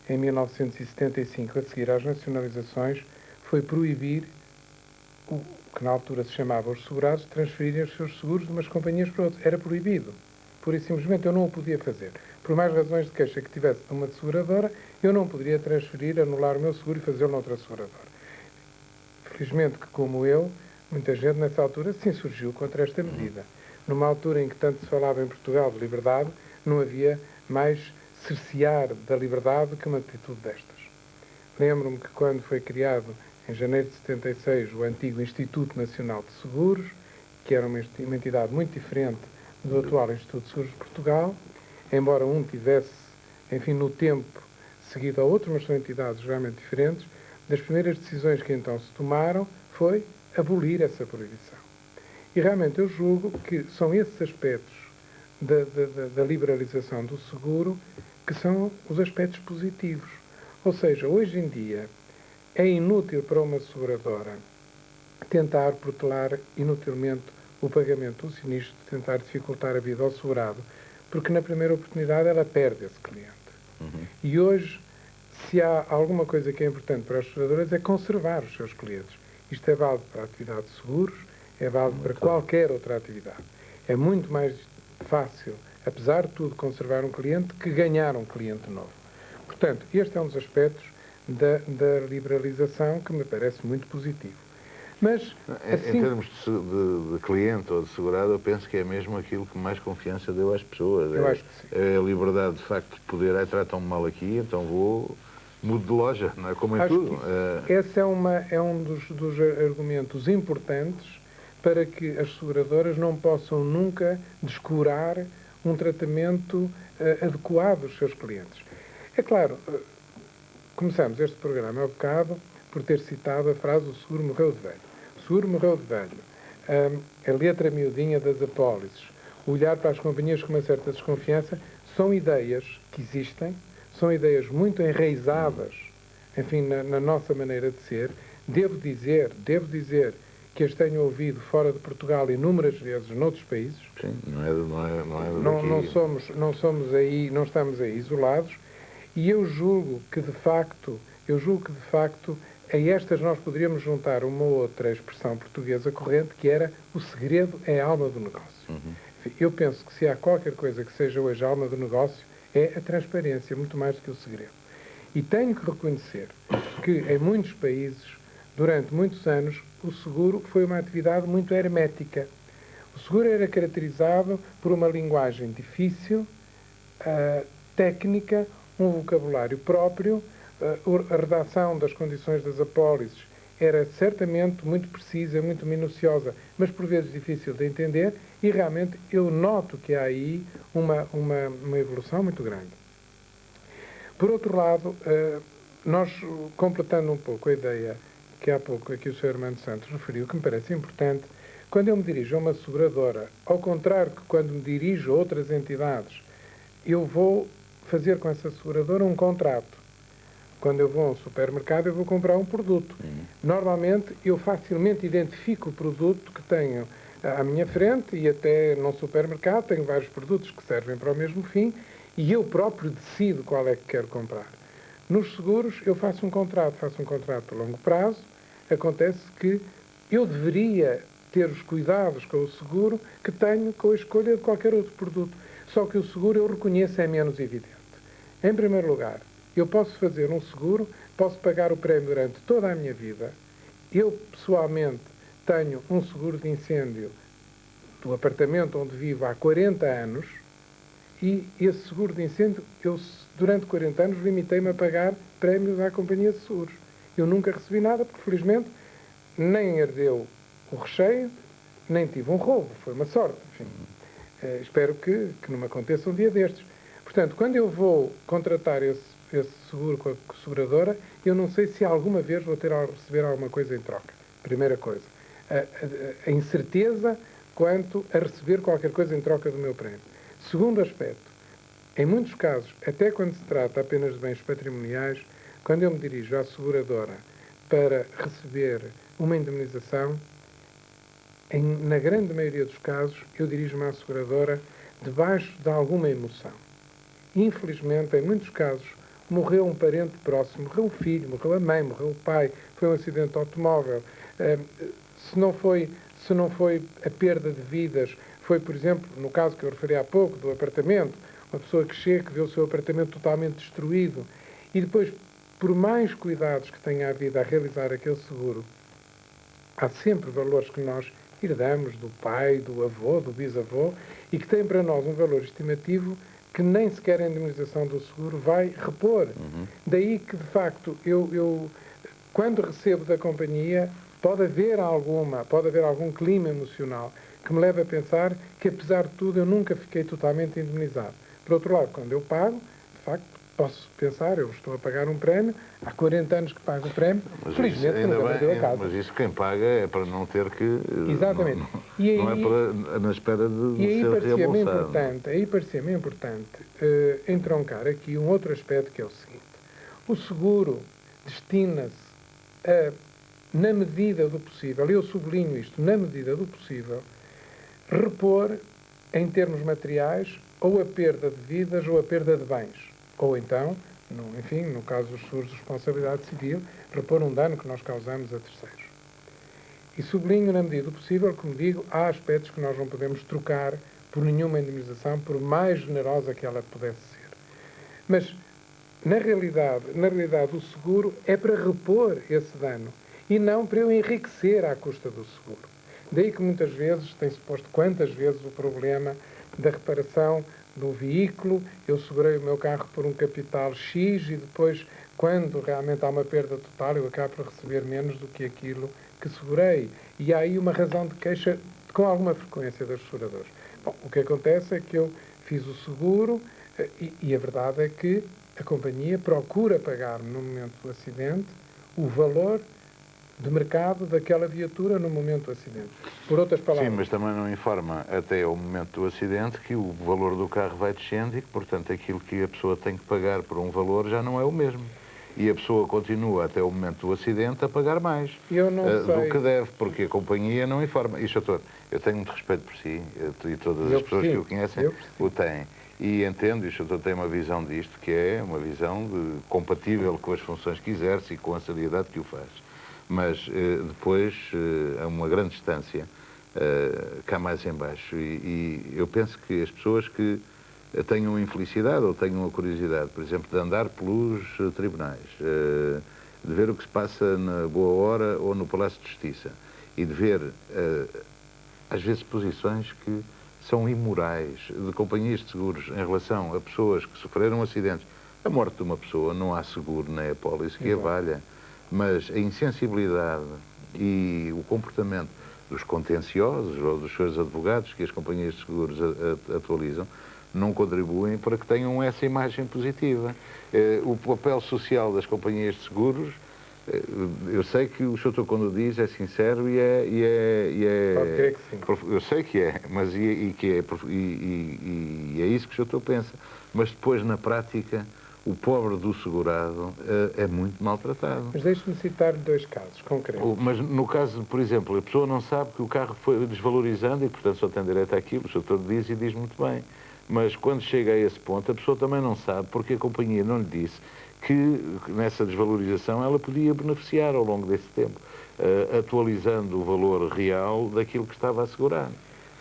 em 1975, a seguir às nacionalizações, foi proibir o que na altura se chamava os segurados transferirem os seus seguros de umas companhias para outras. Era proibido. Pura e simplesmente eu não o podia fazer. Por mais razões de queixa que tivesse de uma seguradora, eu não poderia transferir, anular o meu seguro e fazê-lo noutra seguradora. Felizmente que, como eu, muita gente nessa altura se insurgiu contra esta medida. Numa altura em que tanto se falava em Portugal de liberdade, não havia mais cercear da liberdade que uma atitude destas. Lembro-me que quando foi criado, em janeiro de 76, o antigo Instituto Nacional de Seguros, que era uma entidade muito diferente do atual Instituto de Seguros de Portugal, embora um tivesse, enfim, no tempo, seguido a outro, mas são entidades realmente diferentes, das primeiras decisões que então se tomaram foi abolir essa proibição. E realmente eu julgo que são esses aspectos da liberalização do seguro que são os aspectos positivos. Ou seja, hoje em dia é inútil para uma seguradora tentar protelar inutilmente o pagamento do sinistro, tentar dificultar a vida ao segurado, porque na primeira oportunidade ela perde esse cliente. E hoje, se há alguma coisa que é importante para as seguradoras é conservar os seus clientes. Isto é válido para a atividade de seguros, é válido para qualquer outra atividade. É muito mais fácil, apesar de tudo, conservar um cliente que ganhar um cliente novo. Portanto, este é um dos aspectos da liberalização que me parece muito positivo. Mas, assim, em termos de cliente ou de segurado, eu penso que é mesmo aquilo que mais confiança deu às pessoas. Eu acho que sim. É a liberdade, de facto, de poder, tratam-me mal aqui, então mudo de loja, não é? Como em tudo. Esse é um dos argumentos importantes para que as seguradoras não possam nunca descurar um tratamento adequado dos seus clientes. É claro, começamos este programa há bocado por ter citado a frase "o seguro morreu de velho". O seguro morreu de velho. A letra miudinha das apólices, o olhar para as companhias com uma certa desconfiança, são ideias que existem, são ideias muito enraizadas, enfim, na nossa maneira de ser. Devo dizer que as tenho ouvido fora de Portugal inúmeras vezes noutros países. Sim, não somos aí, não estamos aí isolados. E eu julgo que de facto, a estas nós poderíamos juntar uma outra expressão portuguesa corrente, que era o segredo é a alma do negócio. Eu penso que se há qualquer coisa que seja hoje a alma do negócio, é a transparência, muito mais do que o segredo. E tenho que reconhecer que em muitos países, durante muitos anos, o seguro foi uma atividade muito hermética. O seguro era caracterizado por uma linguagem difícil, técnica, um vocabulário próprio, a redação das condições das apólices era certamente muito precisa, muito minuciosa, mas por vezes difícil de entender, e realmente eu noto que há aí uma evolução muito grande. Por outro lado, nós, completando um pouco a ideia que há pouco aqui o Sr. Armando Santos referiu, que me parece importante, quando eu me dirijo a uma seguradora, ao contrário que quando me dirijo a outras entidades, eu vou fazer com essa seguradora um contrato. Quando eu vou a um supermercado, eu vou comprar um produto. Normalmente, eu facilmente identifico o produto que tenho à minha frente e até num supermercado tenho vários produtos que servem para o mesmo fim e eu próprio decido qual é que quero comprar. Nos seguros, eu faço um contrato a longo prazo. Acontece que eu deveria ter os cuidados com o seguro que tenho com a escolha de qualquer outro produto. Só que o seguro, eu reconheço, é menos evidente. Em primeiro lugar, eu posso fazer um seguro, posso pagar o prémio durante toda a minha vida. Eu, pessoalmente, tenho um seguro de incêndio do apartamento onde vivo há 40 anos e esse seguro de incêndio, eu, durante 40 anos, limitei-me a pagar prémios à companhia de seguros. Eu nunca recebi nada, porque, felizmente, nem herdeu o recheio, nem tive um roubo. Foi uma sorte. Enfim, espero que não me aconteça um dia destes. Portanto, quando eu vou contratar esse seguro com a seguradora, eu não sei se alguma vez vou ter a receber alguma coisa em troca. Primeira coisa. A incerteza quanto a receber qualquer coisa em troca do meu prémio. Segundo aspecto, em muitos casos, até quando se trata apenas de bens patrimoniais, quando eu me dirijo à seguradora para receber uma indemnização, na grande maioria dos casos, eu dirijo-me à seguradora debaixo de alguma emoção. Infelizmente, em muitos casos, morreu um parente próximo, morreu o filho, morreu a mãe, morreu o pai, foi um acidente de automóvel. Se não foi a perda de vidas, foi, por exemplo, no caso que eu referi há pouco, do apartamento, uma pessoa que chega, que vê o seu apartamento totalmente destruído e depois, por mais cuidados que tenha havido a realizar aquele seguro, há sempre valores que nós herdamos do pai, do avô, do bisavô e que têm para nós um valor estimativo que nem sequer a indemnização do seguro vai repor. Daí que, de facto, eu quando recebo da companhia, pode haver algum clima emocional que me leva a pensar que, apesar de tudo, eu nunca fiquei totalmente indemnizado. Por outro lado, quando eu pago, de facto, posso pensar, eu estou a pagar um prémio, há 40 anos que pago o prémio, mas felizmente nunca perdeu a casa. Mas isso quem paga é para não ter que... Exatamente. Não é na espera de ser reembolsado. Aí parecia-me importante entroncar aqui um outro aspecto que é o seguinte. O seguro destina-se a, na medida do possível, eu sublinho isto, na medida do possível, repor, em termos materiais, ou a perda de vidas ou a perda de bens. Ou então, no caso dos seguros de responsabilidade civil, repor um dano que nós causamos a terceiros. E sublinho, na medida do possível, como digo, há aspectos que nós não podemos trocar por nenhuma indemnização, por mais generosa que ela pudesse ser. Mas, na realidade, o seguro é para repor esse dano e não para eu enriquecer à custa do seguro. Daí que muitas vezes tem-se posto quantas vezes o problema da reparação do veículo, eu segurei o meu carro por um capital X e depois, quando realmente há uma perda total, eu acabo por receber menos do que aquilo que segurei. E há aí uma razão de queixa com alguma frequência das seguradoras. Bom, o que acontece é que eu fiz o seguro e a verdade é que a companhia procura pagar-me no momento do acidente o valor de mercado daquela viatura no momento do acidente. Por outras palavras... Sim, mas também não informa até ao momento do acidente que o valor do carro vai descendo e que, portanto, aquilo que a pessoa tem que pagar por um valor já não é o mesmo. E a pessoa continua até o momento do acidente a pagar mais do que deve, porque a companhia não informa. E, doutor, eu tenho muito respeito por si e todas as pessoas que o conhecem o têm. E entendo, e o doutor tem uma visão disto, que é uma visão compatível com as funções que exerce e com a seriedade que o faz. Mas depois, a uma grande distância, cá mais em baixo, e eu penso que as pessoas que tenham infelicidade ou tenham a curiosidade, por exemplo, de andar pelos tribunais, de ver o que se passa na Boa Hora ou no Palácio de Justiça, e de ver, às vezes, posições que são imorais de companhias de seguros em relação a pessoas que sofreram acidentes. A morte de uma pessoa não há seguro nem apólice que a valha. Mas a insensibilidade e o comportamento dos contenciosos ou dos seus advogados que as companhias de seguros atualizam não contribuem para que tenham essa imagem positiva. O papel social das companhias de seguros, eu sei que o doutor, quando diz, é sincero e é que sim. Eu sei que é, mas é isso que o doutor pensa. Mas depois, na prática, o pobre do segurado é muito maltratado. Mas deixe-me citar-lhe 2 casos concretos. Mas no caso, por exemplo, a pessoa não sabe que o carro foi desvalorizando e, portanto, só tem direito àquilo, o doutor diz e diz muito bem. Mas quando chega a esse ponto, a pessoa também não sabe porque a companhia não lhe disse que nessa desvalorização ela podia beneficiar ao longo desse tempo, atualizando o valor real daquilo que estava a assegurar.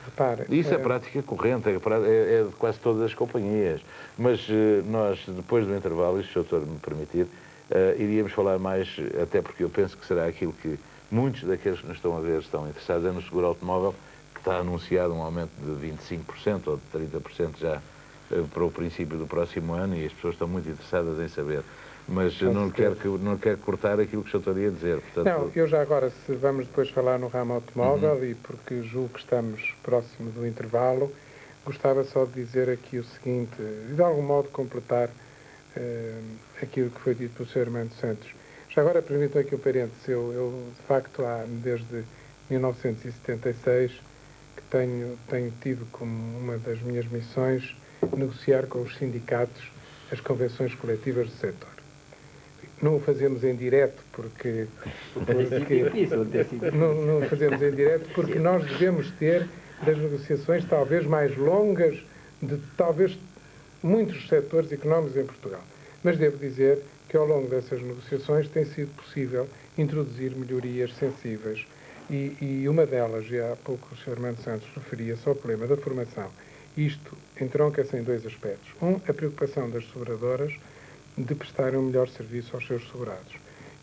Repare, Isso é prática corrente, é de quase todas as companhias. Mas nós, depois do intervalo, se o doutor me permitir, iríamos falar mais, até porque eu penso que será aquilo que muitos daqueles que nos estão a ver estão interessados, é no seguro automóvel, que está anunciado um aumento de 25% ou de 30% já para o princípio do próximo ano, e as pessoas estão muito interessadas em saber. Mas não quero cortar aquilo que o senhor ia dizer. Portanto... Não, eu já agora, se vamos depois falar no ramo automóvel, e porque julgo que estamos próximo do intervalo, gostava só de dizer aqui o seguinte, de algum modo completar aquilo que foi dito pelo Sr. Armando Santos. Já agora permitam aqui um parênteses, eu de facto desde 1976 que tenho tido como uma das minhas missões negociar com os sindicatos as convenções coletivas do setor. Não o fazemos em direto porque não o fazemos em direto porque nós devemos ter das negociações talvez mais longas de talvez muitos setores económicos em Portugal. Mas devo dizer que ao longo dessas negociações tem sido possível introduzir melhorias sensíveis e uma delas, já há pouco o Sr. Armando Santos referia-se ao problema da formação. Isto entronca-se em 2 aspectos. A preocupação das seguradoras de prestarem um melhor serviço aos seus segurados.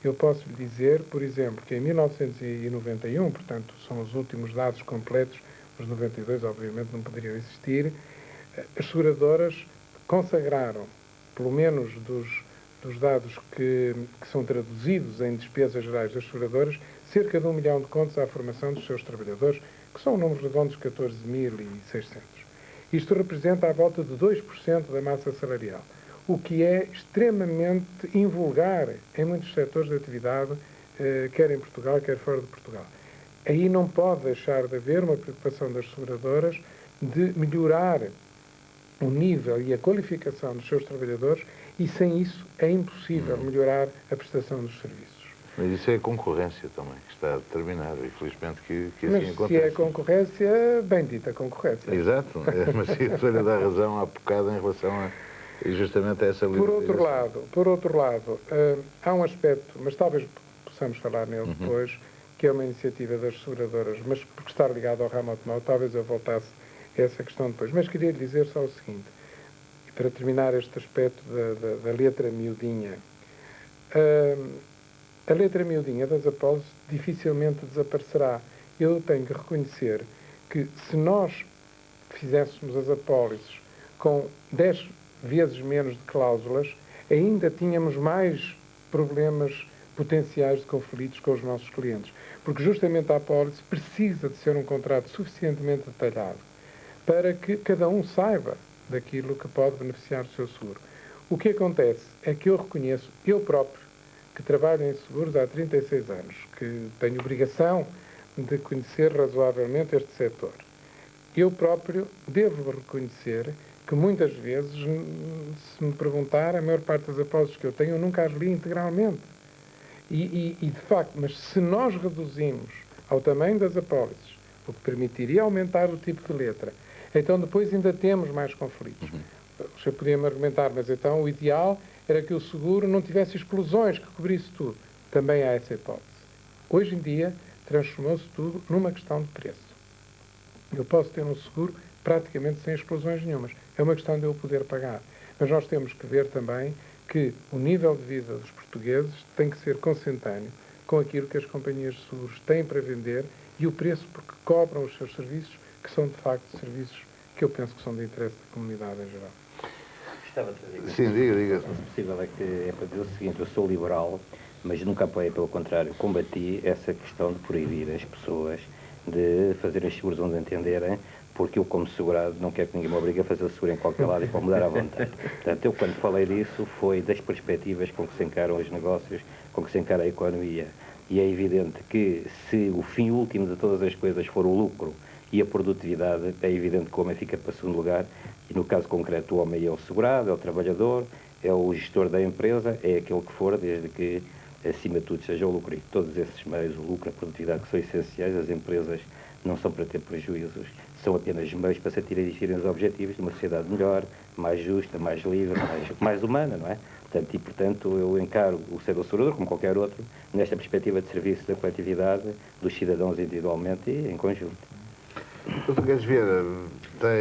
Eu posso lhe dizer, por exemplo, que em 1991, portanto, são os últimos dados completos, os 92 obviamente não poderiam existir, as seguradoras consagraram, pelo menos dos dados que são traduzidos em despesas gerais das seguradoras, cerca de 1 milhão de contos à formação dos seus trabalhadores, que são números redondos de 14.600. Isto representa à volta de 2% da massa salarial, o que é extremamente invulgar em muitos setores de atividade, quer em Portugal, quer fora de Portugal. Aí não pode deixar de haver uma preocupação das seguradoras de melhorar o nível e a qualificação dos seus trabalhadores e, sem isso, é impossível melhorar a prestação dos serviços. Mas isso é a concorrência também, que está determinada, e felizmente que mas assim acontece. Se é concorrência, bendita concorrência. Exato, mas estou-lhe a dar razão à bocada em relação justamente a essa liberalização. Por outro lado, há um aspecto, mas talvez possamos falar nele depois, que é uma iniciativa das seguradoras, mas porque está ligado ao ramo automóvel, talvez eu voltasse a essa questão depois. Mas queria lhe dizer só o seguinte, para terminar este aspecto da letra miudinha. A letra miudinha das apólices dificilmente desaparecerá. Eu tenho que reconhecer que se nós fizéssemos as apólices com 10 vezes menos de cláusulas, ainda tínhamos mais problemas potenciais de conflitos com os nossos clientes. Porque justamente a apólice precisa de ser um contrato suficientemente detalhado para que cada um saiba daquilo que pode beneficiar do seu seguro. O que acontece é que eu reconheço, eu próprio, que trabalho em seguros há 36 anos, que tenho obrigação de conhecer razoavelmente este setor. Eu próprio devo reconhecer que muitas vezes, se me perguntar, a maior parte das apólices que eu tenho, eu nunca as li integralmente. E de facto, mas se nós reduzimos ao tamanho das apólices, o que permitiria aumentar o tipo de letra, então depois ainda temos mais conflitos. Você podia-me argumentar, mas então o ideal era que o seguro não tivesse explosões, que cobrisse tudo. Também há essa hipótese. Hoje em dia, transformou-se tudo numa questão de preço. Eu posso ter um seguro praticamente sem explosões nenhumas. É uma questão de eu poder pagar. Mas nós temos que ver também que o nível de vida dos portugueses tem que ser consentâneo com aquilo que as companhias de seguros têm para vender e o preço porque cobram os seus serviços, que são de facto serviços que eu penso que são de interesse da comunidade em geral. Gostava de dizer. Sim, diga. Se possível é para dizer o seguinte, eu sou liberal, mas nunca apoiei, pelo contrário, combati essa questão de proibir as pessoas de fazerem os seguros onde entenderem, porque eu, como segurado, não quero que ninguém me obrigue a fazer o seguro em qualquer lado e para mudar à vontade. Portanto, eu, quando falei disso, foi das perspectivas com que se encaram os negócios, com que se encara a economia. E é evidente que, se o fim último de todas as coisas for o lucro e a produtividade, é evidente que o homem fica para segundo lugar, e no caso concreto o homem é o segurado, é o trabalhador, é o gestor da empresa, é aquele que for, desde que, acima de tudo, seja o lucro. E todos esses meios, o lucro, a produtividade, que são essenciais, as empresas não são para ter prejuízos, são apenas meios para se atingirem os objetivos de uma sociedade melhor, mais justa, mais livre, mais humana, não é? Portanto, eu encaro o ser do segurador, como qualquer outro, nesta perspectiva de serviço da coletividade, dos cidadãos individualmente e em conjunto. Doutor Guedes Vieira,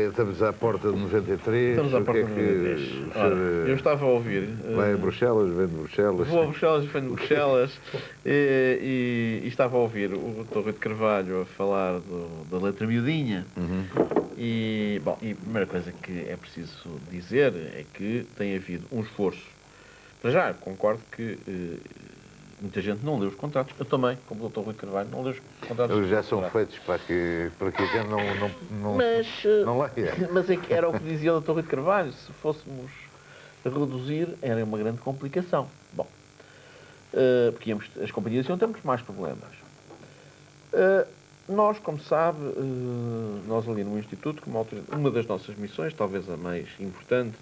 estamos à porta de 93. Estamos à porta de 93. Ora, eu estava a ouvir... Vai a Bruxelas, vem de Bruxelas. Vou a Bruxelas, venho de Bruxelas e estava a ouvir o Dr. Rui de Carvalho a falar da letra miudinha. E a primeira coisa que é preciso dizer é que tem havido um esforço. Para já, concordo que muita gente não lê os contratos. Eu também, como o Dr. Rui de Carvalho, não lê os contratos. Eles já são feitos para que a gente não leia. Mas é que era o que dizia o Dr. Rui de Carvalho. Se fôssemos reduzir, era uma grande complicação. Bom, porque as companhias iam ter muitos mais problemas. Nós, como sabe, nós ali no Instituto, uma das nossas missões, talvez a mais importante,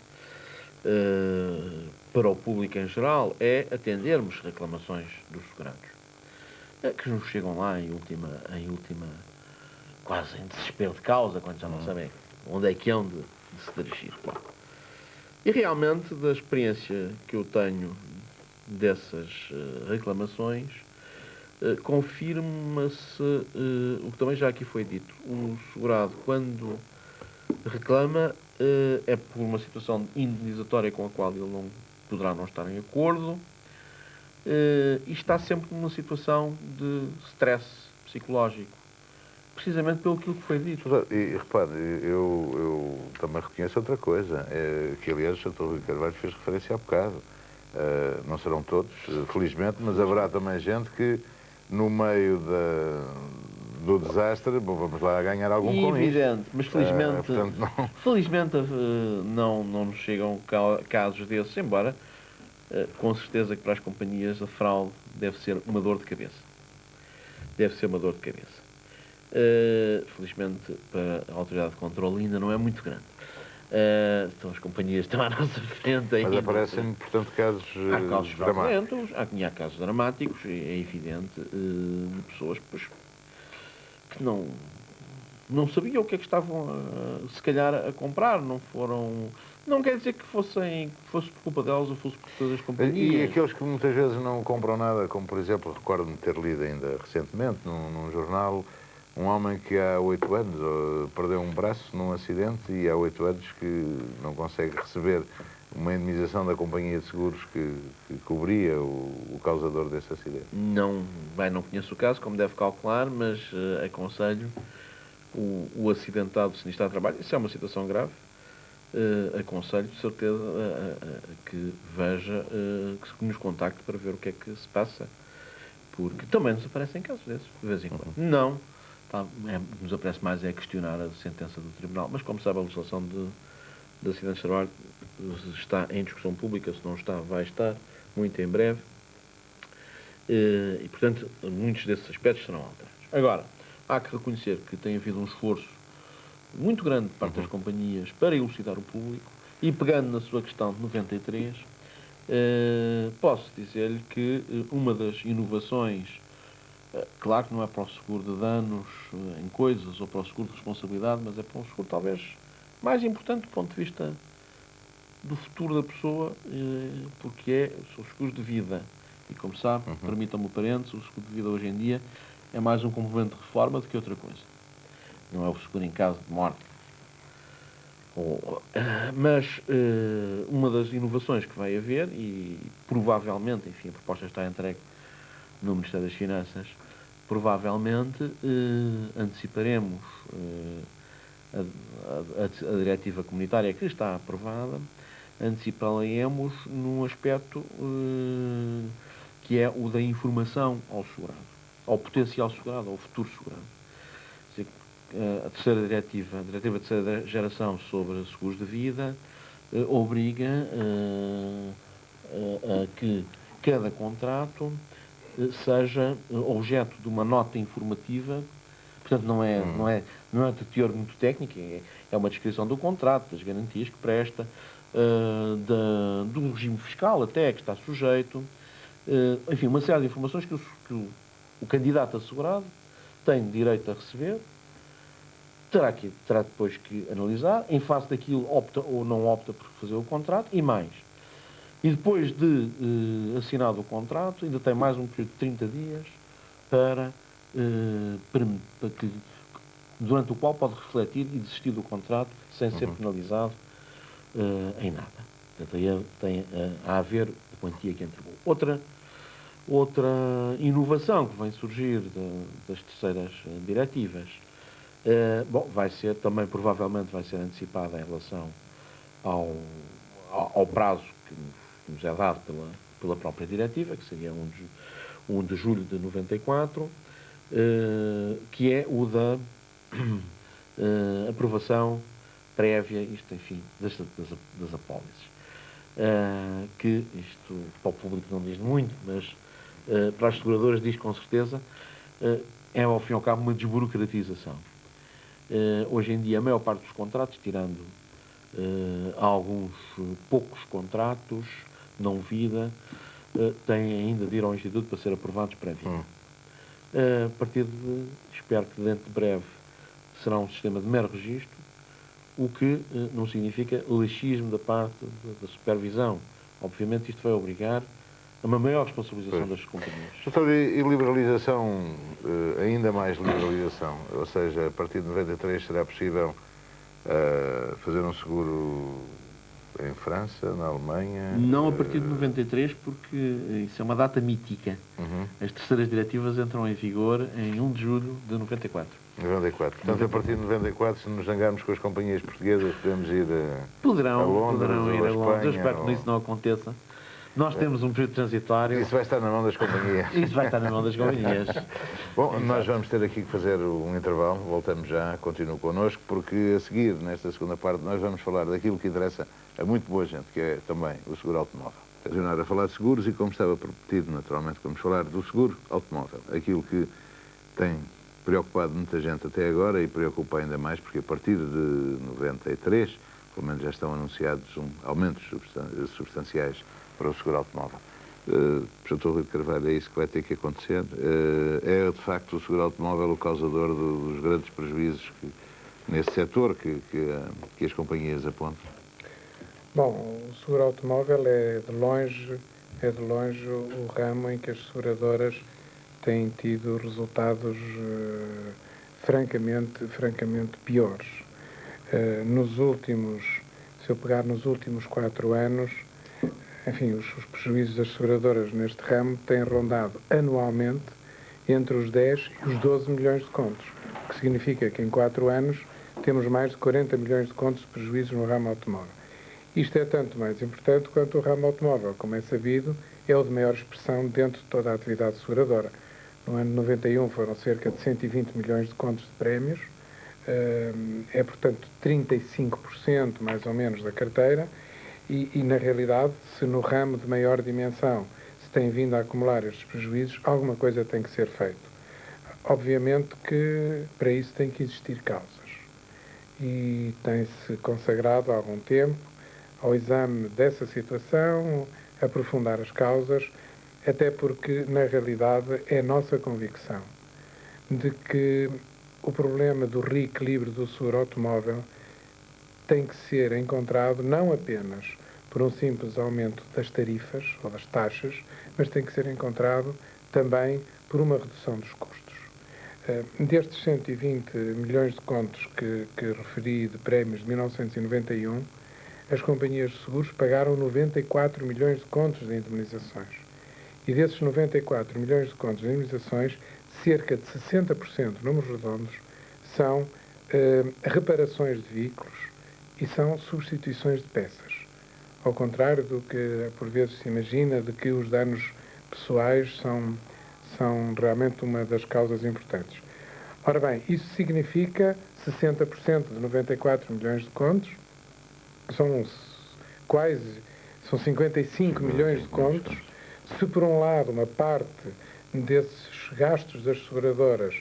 para o público em geral, é atendermos reclamações dos segurados, que nos chegam lá em última, quase em desespero de causa, quando já não sabem onde é que hão de se dirigir. Bom, e realmente, da experiência que eu tenho dessas reclamações, confirma-se o que também já aqui foi dito. O segurado, quando reclama, é por uma situação indenizatória com a qual ele não poderá não estar em acordo, e está sempre numa situação de stress psicológico, precisamente pelo que foi dito. E repare, eu também reconheço outra coisa, que aliás o Dr. Rui Carvalho fez referência há bocado. Não serão todos, felizmente, mas haverá também gente que, no meio do desastre, vamos lá ganhar algum com isso. Evidente, mas felizmente, portanto, não... felizmente não nos chegam casos desses, embora com certeza que para as companhias a fraude deve ser uma dor de cabeça. Deve ser uma dor de cabeça. Felizmente para a autoridade de controle ainda não é muito grande. Então as companhias estão à nossa frente ainda. Mas aparecem, portanto, casos dramáticos. Há casos dramáticos, é evidente, de pessoas que não sabiam o que é que estavam, se calhar, a comprar. Não quer dizer que fosse por culpa delas ou fosse por todas as companhias. E aqueles que muitas vezes não compram nada, como por exemplo, recordo-me ter lido ainda recentemente num jornal, um homem que há 8 anos perdeu um braço num acidente e há 8 anos que não consegue receber uma indemnização da companhia de seguros que cobria o causador desse acidente. Não conheço o caso, como deve calcular, mas aconselho o acidentado sinistrado de trabalho. Isso é uma situação grave. Aconselho, de certeza, que veja, que nos contacte para ver o que é que se passa. Porque também nos aparecem casos desses, de vez em quando. Não. Nos aparece mais é questionar a sentença do Tribunal. Mas, como sabe, a legislação de acidentes de trabalho está em discussão pública. Se não está, vai estar muito em breve. E, portanto, muitos desses aspectos serão alterados. Agora, há que reconhecer que tem havido um esforço muito grande de parte das companhias para elucidar o público, e pegando na sua questão de 93, posso dizer-lhe que uma das inovações, claro que não é para o seguro de danos em coisas ou para o seguro de responsabilidade, mas é para um seguro talvez mais importante do ponto de vista do futuro da pessoa, porque são os seguros de vida. E como sabe, permitam-me o parênteses, o seguro de vida hoje em dia é mais um complemento de reforma do que outra coisa. Não é o seguro em caso de morte. Mas uma das inovações que vai haver, e provavelmente, enfim, a proposta está entregue no Ministério das Finanças, provavelmente anteciparemos a diretiva comunitária que está aprovada, anteciparemos num aspecto que é o da informação ao segurado, ao potencial segurado, ao futuro segurado. A terceira diretiva, a diretiva de terceira geração sobre seguros de vida, obriga a que cada contrato seja objeto de uma nota informativa. Portanto, não é de teor muito técnico, é uma descrição do contrato, das garantias que presta, do regime fiscal até que está sujeito, enfim, uma série de informações que o candidato assegurado tem direito a receber, terá depois que analisar, em face daquilo opta ou não opta por fazer o contrato, e mais. E depois de assinado o contrato, ainda tem mais um período de 30 dias para que, durante o qual pode refletir e desistir do contrato sem ser penalizado em nada. Portanto, tem a haver a quantia que entregou. Outra inovação que vem surgir das terceiras diretivas, provavelmente vai ser antecipada em relação ao prazo que nos é dado pela própria diretiva, que seria 1 de julho de 94, que é o da aprovação prévia, das apólices. Que isto, para o público não diz muito, mas para as seguradoras diz com certeza, é ao fim e ao cabo uma desburocratização. Hoje em dia a maior parte dos contratos, tirando alguns poucos contratos, não vida, têm ainda de ir ao Instituto para ser aprovados previamente. A partir espero que dentro de breve será um sistema de mero registro, o que não significa laxismo da parte da supervisão. Obviamente isto vai obrigar a uma maior responsabilização das companhias. Doutor, e liberalização, ainda mais liberalização? Ou seja, a partir de 93 será possível fazer um seguro em França, na Alemanha? Não a partir de 93, porque isso é uma data mítica. As terceiras diretivas entram em vigor em 1 de julho de 94. 94. Portanto, a partir de 94, se nos zangarmos com as companhias portuguesas, podemos ir a Londres, poderão ir a Londres. Eu espero que ou... isso não aconteça. Nós temos um período transitório. Isso vai estar na mão das companhias. Isso vai estar na mão das companhias. Bom, nós vamos ter aqui que fazer um intervalo. Voltamos já, continuo connosco, porque a seguir, nesta segunda parte, nós vamos falar daquilo que interessa a muito boa gente, que é também o seguro automóvel. Continuar a falar de seguros e, como estava prometido, naturalmente, vamos falar do seguro automóvel. Aquilo que tem preocupado muita gente até agora e preocupa ainda mais, porque a partir de 93, pelo menos já estão anunciados aumentos substanciais para o seguro automóvel. Professor Rui de Carvalho, é isso que vai ter que acontecer? É, de facto, o seguro automóvel o causador dos grandes prejuízos nesse setor que as companhias apontam? Bom, o seguro automóvel é de longe o ramo em que as seguradoras têm tido resultados francamente piores. Se eu pegar nos últimos 4 anos, enfim, os prejuízos das seguradoras neste ramo têm rondado anualmente entre os 10 e os 12 milhões de contos, o que significa que em 4 anos temos mais de 40 milhões de contos de prejuízos no ramo automóvel. Isto é tanto mais importante quanto o ramo automóvel, como é sabido, é o de maior expressão dentro de toda a atividade seguradora. No ano de 91 foram cerca de 120 milhões de contos de prémios, é portanto 35% mais ou menos da carteira, e na realidade, se no ramo de maior dimensão se tem vindo a acumular estes prejuízos, alguma coisa tem que ser feito. Obviamente que para isso tem que existir causas, e tem-se consagrado há algum tempo ao exame dessa situação, aprofundar as causas, até porque, na realidade, é nossa convicção de que o problema do reequilíbrio do seguro automóvel tem que ser encontrado não apenas por um simples aumento das tarifas ou das taxas, mas tem que ser encontrado também por uma redução dos custos. Destes 120 milhões de contos que referi de prémios de 1991, as companhias de seguros pagaram 94 milhões de contos de indemnizações. E desses 94 milhões de contos de indemnizações, cerca de 60%, números redondos, são reparações de veículos e são substituições de peças. Ao contrário do que por vezes se imagina, de que os danos pessoais são realmente uma das causas importantes. Ora bem, isso significa 60% de 94 milhões de contos, são 55 milhões de contos. Se por um lado uma parte desses gastos das seguradoras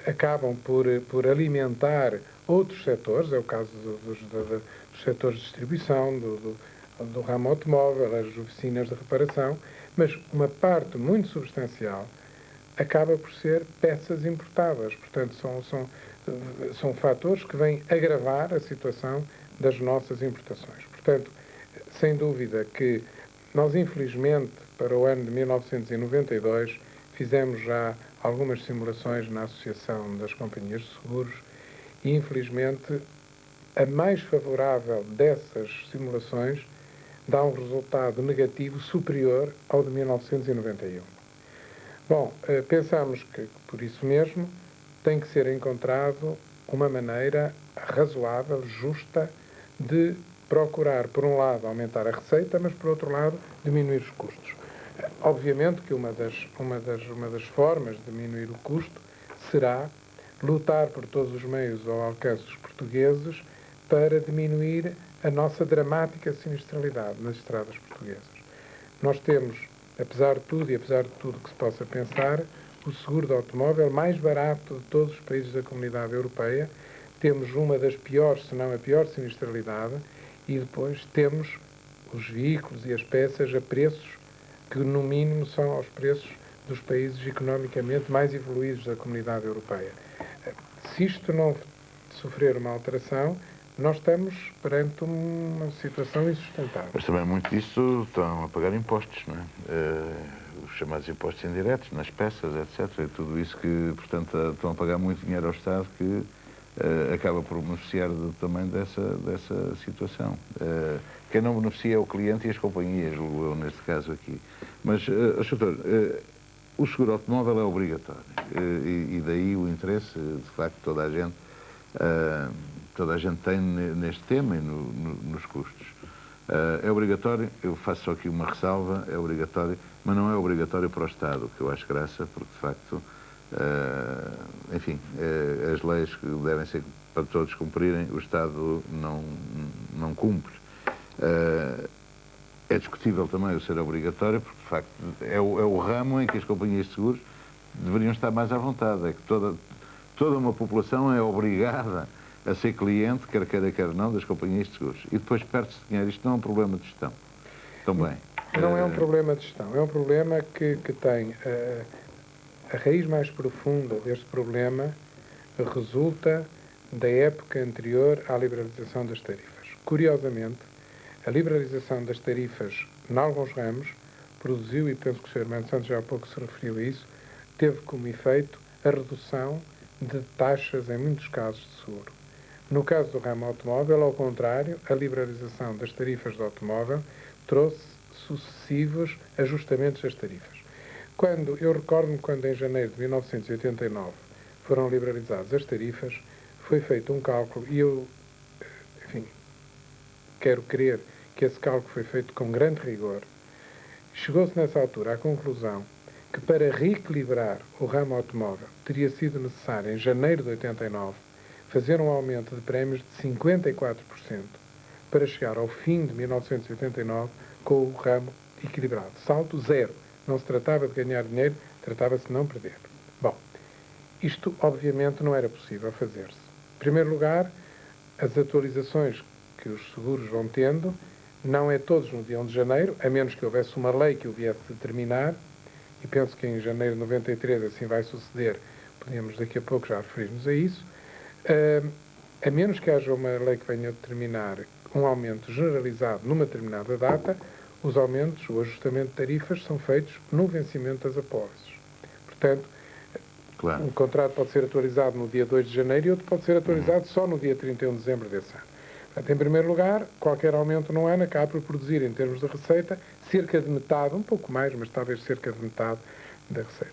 acabam por alimentar outros setores, é o caso dos setores de distribuição, do ramo automóvel, as oficinas de reparação, mas uma parte muito substancial acaba por ser peças importadas. Portanto, são fatores que vêm agravar a situação das nossas importações. Portanto, sem dúvida que nós, infelizmente, para o ano de 1992, fizemos já algumas simulações na Associação das Companhias de Seguros e, infelizmente, a mais favorável dessas simulações dá um resultado negativo superior ao de 1991. Bom, pensamos que, por isso mesmo, tem que ser encontrado uma maneira razoável, justa, de procurar, por um lado, aumentar a receita, mas, por outro lado, diminuir os custos. Obviamente que uma das formas de diminuir o custo será lutar por todos os meios ao alcance dos portugueses para diminuir a nossa dramática sinistralidade nas estradas portuguesas. Nós temos, apesar de tudo e apesar de tudo que se possa pensar, o seguro de automóvel mais barato de todos os países da Comunidade Europeia. Temos uma das piores, se não a pior sinistralidade, e depois temos os veículos e as peças a preços que, no mínimo, são aos preços dos países economicamente mais evoluídos da Comunidade Europeia. Se isto não sofrer uma alteração, nós estamos perante uma situação insustentável. Mas também muito disso estão a pagar impostos, não é? Os chamados impostos indiretos, nas peças, etc. E tudo isso que, portanto, estão a pagar muito dinheiro ao Estado que acaba por beneficiar também dessa situação. Quem não beneficia é o cliente e as companhias, julgo eu, neste caso aqui. Mas, doutor, o seguro automóvel é obrigatório e daí o interesse, de facto, toda a gente tem neste tema e nos custos. É obrigatório, eu faço só aqui uma ressalva, é obrigatório, mas não é obrigatório para o Estado, o que eu acho graça, porque de facto, enfim, as leis que devem ser para todos cumprirem, o Estado não cumpre. É discutível também o ser obrigatório, porque de facto é o ramo em que as companhias de seguros deveriam estar mais à vontade, é que toda uma população é obrigada a ser cliente, quer queira, quer não, das companhias de seguros. E depois perde-se dinheiro. Isto não é um problema de gestão. Também. Não é um problema de gestão. É um problema que tem a raiz mais profunda deste problema resulta da época anterior à liberalização das tarifas. Curiosamente, a liberalização das tarifas, em alguns ramos, produziu, e penso que o Sr. Armando Santos já há pouco se referiu a isso, teve como efeito a redução de taxas, em muitos casos, de seguro. No caso do ramo automóvel, ao contrário, a liberalização das tarifas do automóvel trouxe sucessivos ajustamentos das tarifas. Eu recordo-me quando em janeiro de 1989 foram liberalizadas as tarifas, foi feito um cálculo e eu, enfim, quero crer que esse cálculo foi feito com grande rigor. Chegou-se nessa altura à conclusão que para reequilibrar o ramo automóvel teria sido necessário, em janeiro de 89, fazer um aumento de prémios de 54% para chegar ao fim de 1989 com o ramo equilibrado. Salto zero. Não se tratava de ganhar dinheiro, tratava-se de não perder. Bom, isto obviamente não era possível fazer-se. Em primeiro lugar, as atualizações que os seguros vão tendo não é todos no dia 1 de janeiro, a menos que houvesse uma lei que o viesse determinar, e penso que em janeiro de 93 assim vai suceder, podemos daqui a pouco já referir-nos a isso, a menos que haja uma lei que venha a determinar um aumento generalizado numa determinada data, os aumentos, o ajustamento de tarifas são feitos no vencimento das apólices. Portanto, claro, um contrato pode ser atualizado no dia 2 de janeiro e outro pode ser atualizado só no dia 31 de dezembro desse ano. Portanto, em primeiro lugar, qualquer aumento no ano acaba por produzir, em termos de receita, cerca de metade, um pouco mais, mas talvez cerca de metade da receita.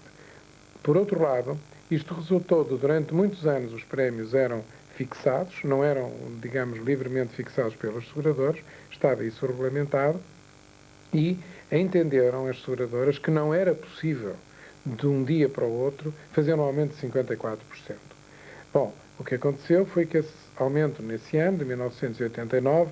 Por outro lado, isto resultou de, durante muitos anos, os prémios eram fixados, não eram, digamos, livremente fixados pelos seguradores, estava isso regulamentado, e entenderam as seguradoras que não era possível, de um dia para o outro, fazer um aumento de 54%. Bom, o que aconteceu foi que esse aumento nesse ano, de 1989,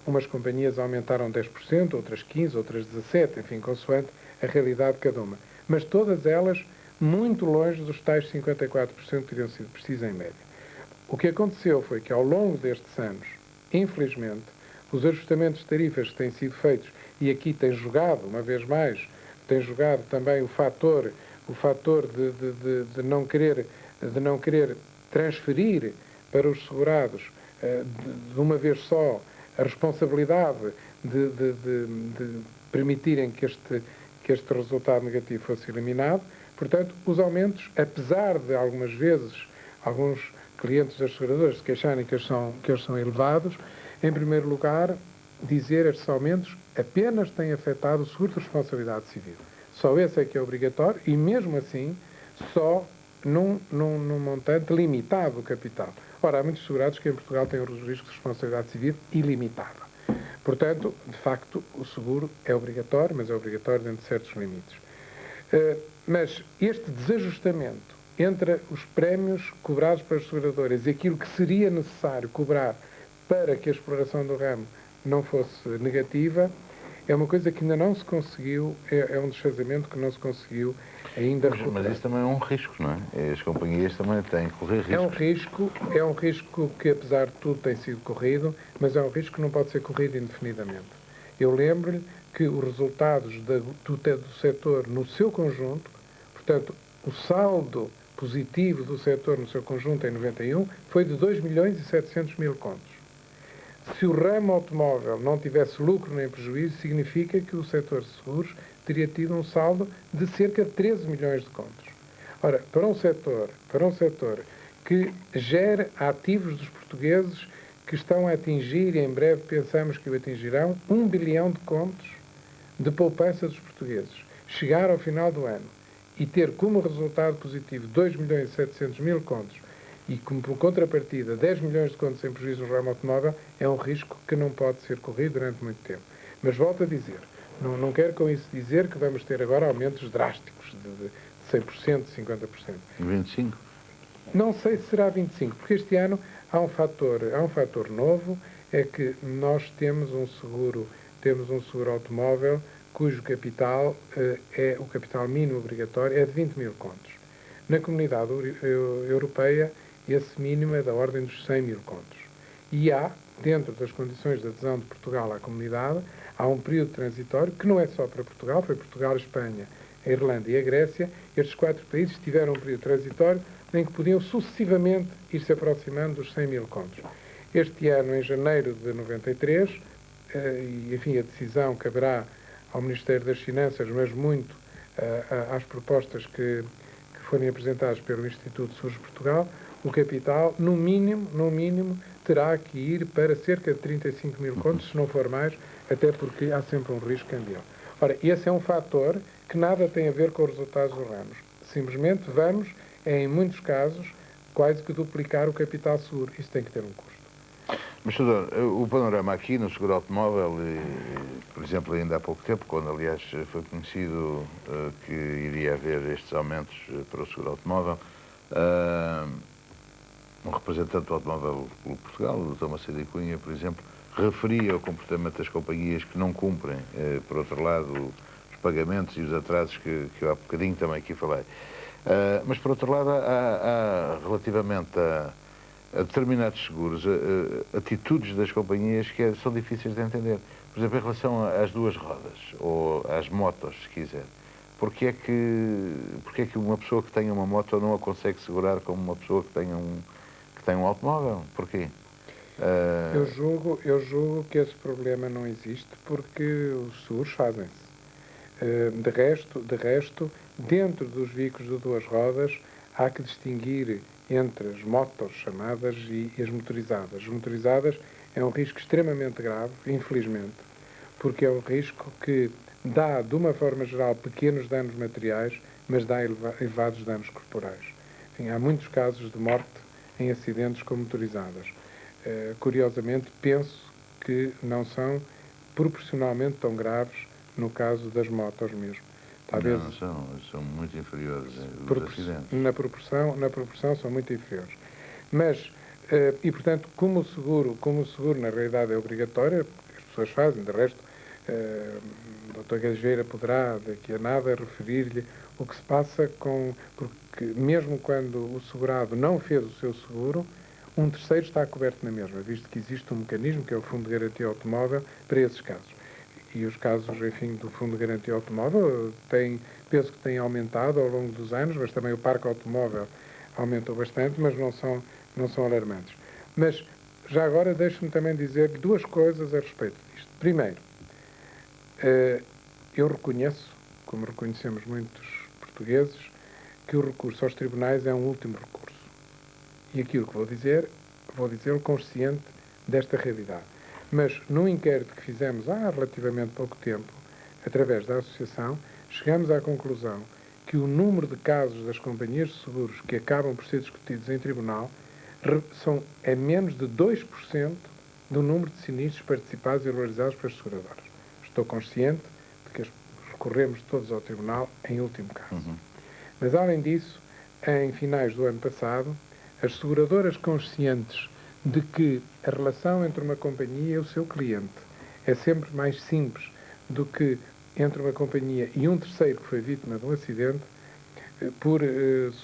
umas companhias aumentaram 10%, outras 15%, outras 17%, enfim, consoante a realidade de cada uma. Mas todas elas muito longe dos tais 54% que teriam sido precisos em média. O que aconteceu foi que, ao longo destes anos, infelizmente, os ajustamentos de tarifas que têm sido feitos, e aqui tem jogado, uma vez mais, tem jogado também o fator de não querer transferir para os segurados de uma vez só a responsabilidade de permitirem que este resultado negativo fosse eliminado. Portanto, os aumentos, apesar de algumas vezes alguns clientes das seguradoras se queixarem que eles são elevados, em primeiro lugar, dizer estes aumentos apenas têm afetado o seguro de responsabilidade civil. Só esse é que é obrigatório e, mesmo assim, só num montante limitado do capital. Ora, há muitos segurados que em Portugal têm os riscos de responsabilidade civil ilimitada. Portanto, de facto, o seguro é obrigatório, mas é obrigatório dentro de certos limites. Mas este desajustamento entre os prémios cobrados pelas seguradoras e aquilo que seria necessário cobrar para que a exploração do ramo não fosse negativa, é uma coisa que ainda não se conseguiu, é um desfazamento que não se conseguiu ainda recuperar. Mas isso também é um risco, não é? As companhias também têm que correr riscos. É um risco que, apesar de tudo, tem sido corrido, mas é um risco que não pode ser corrido indefinidamente. Eu lembro-lhe que os resultados do setor no seu conjunto, portanto, o saldo positivo do setor no seu conjunto em 91 foi de 2.700.000 contos. Se o ramo automóvel não tivesse lucro nem prejuízo, significa que o setor de seguros teria tido um saldo de cerca de 13 milhões de contos. Ora, para um setor que gera ativos dos portugueses que estão a atingir, e em breve pensamos que o atingirão, 1 bilhão de contos de poupança dos portugueses, chegar ao final do ano e ter como resultado positivo 2.700.000 contos e como por contrapartida 10 milhões de contos em prejuízo no ramo automóvel, é um risco que não pode ser corrido durante muito tempo. Mas volto a dizer, não quero com isso dizer que vamos ter agora aumentos drásticos de 100%, de 50%. 25%? Não sei se será 25%, porque este ano há um fator novo, é que nós temos um seguro automóvel cujo capital o capital mínimo obrigatório é de 20.000 contos. Na Comunidade Europeia, esse mínimo é da ordem dos 100.000 contos. E há, dentro das condições de adesão de Portugal à comunidade, há um período transitório que não é só para Portugal, foi Portugal, a Espanha, a Irlanda e a Grécia. Estes 4 países tiveram um período transitório em que podiam sucessivamente ir se aproximando dos 100.000 contos. Este ano, em janeiro de 93, e enfim, a decisão caberá ao Ministério das Finanças, mas muito às propostas que forem apresentadas pelo Instituto de Seguros de Portugal, o capital, no mínimo, terá que ir para cerca de 35.000 contos, se não for mais, até porque há sempre um risco cambial. Ora, esse é um fator que nada tem a ver com os resultados dos ramos. Simplesmente vamos, em muitos casos, quase que duplicar o capital seguro. Isso tem que ter um custo. Mas, doutor, o panorama aqui no seguro automóvel, por exemplo, ainda há pouco tempo, quando aliás foi conhecido que iria haver estes aumentos para o seguro automóvel, um representante do Automóvel Clube Portugal, o Dr. Macedo e Cunha, por exemplo, referia o comportamento das companhias que não cumprem, por outro lado, os pagamentos e os atrasos que eu há bocadinho também aqui falei. Mas, por outro lado, há relativamente a determinados seguros, atitudes das companhias que são difíceis de entender. Por exemplo, em relação às duas rodas, ou às motos, se quiser. Porque é que uma pessoa que tenha uma moto não a consegue segurar como uma pessoa que tem um automóvel? Porquê? Eu julgo que esse problema não existe porque os seguros fazem-se. De resto, dentro dos veículos de duas rodas, há que distinguir entre as motos chamadas e as motorizadas. As motorizadas é um risco extremamente grave, infelizmente, porque é um risco que dá, de uma forma geral, pequenos danos materiais, mas dá elevados danos corporais. Enfim, há muitos casos de morte em acidentes com motorizadas. Curiosamente, penso que não são proporcionalmente tão graves no caso das motos mesmo. Talvez não são muito inferiores os acidentes. Na proporção são muito inferiores. Mas, e portanto, como o seguro na realidade é obrigatório, as pessoas fazem, de resto, o Dr. Gageira poderá, daqui a nada, referir-lhe o que se passa porque mesmo quando o segurado não fez o seu seguro, um terceiro está coberto na mesma, visto que existe um mecanismo, que é o Fundo de Garantia Automóvel, para esses casos. E os casos, enfim, do Fundo de Garantia Automóvel penso que têm aumentado ao longo dos anos, mas também o parque automóvel aumentou bastante, mas não são alarmantes. Mas, já agora, deixe-me também dizer duas coisas a respeito disto. Primeiro, eu reconheço, como reconhecemos muitos portugueses, que o recurso aos tribunais é um último recurso. E aquilo que vou dizê-lo consciente desta realidade. Mas, num inquérito que fizemos há relativamente pouco tempo, através da Associação, chegamos à conclusão que o número de casos das companhias de seguros que acabam por ser discutidos em tribunal é menos de 2% do número de sinistros participados e realizados pelas seguradoras. Estou consciente de que recorremos todos ao tribunal em último caso. Mas, além disso, em finais do ano passado, as seguradoras conscientes de que a relação entre uma companhia e o seu cliente é sempre mais simples do que entre uma companhia e um terceiro que foi vítima de um acidente, por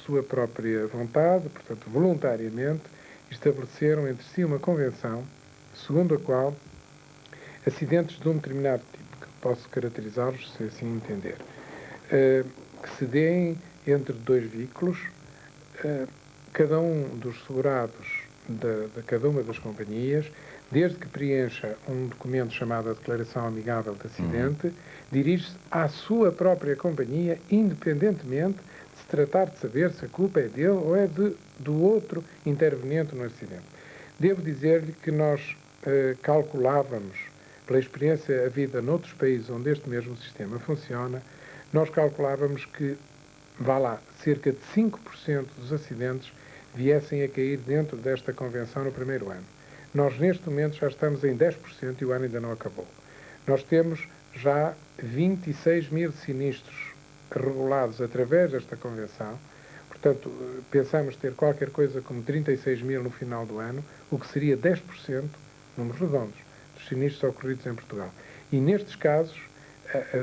sua própria vontade, portanto, voluntariamente, estabeleceram entre si uma convenção segundo a qual acidentes de um determinado tipo, que posso caracterizá-los, se assim entender, que se deem entre dois veículos, cada um dos segurados de cada uma das companhias, desde que preencha um documento chamado a Declaração Amigável de Acidente, dirige-se à sua própria companhia, independentemente de se tratar de saber se a culpa é dele ou é do outro interveniente no acidente. Devo dizer-lhe que nós calculávamos, pela experiência havida noutros países onde este mesmo sistema funciona, nós calculávamos que, cerca de 5% dos acidentes viessem a cair dentro desta convenção no primeiro ano. Nós, neste momento, já estamos em 10% e o ano ainda não acabou. Nós temos já 26 mil sinistros regulados através desta convenção. Portanto, pensamos ter qualquer coisa como 36 mil no final do ano, o que seria 10%, números redondos, dos sinistros ocorridos em Portugal. E nestes casos,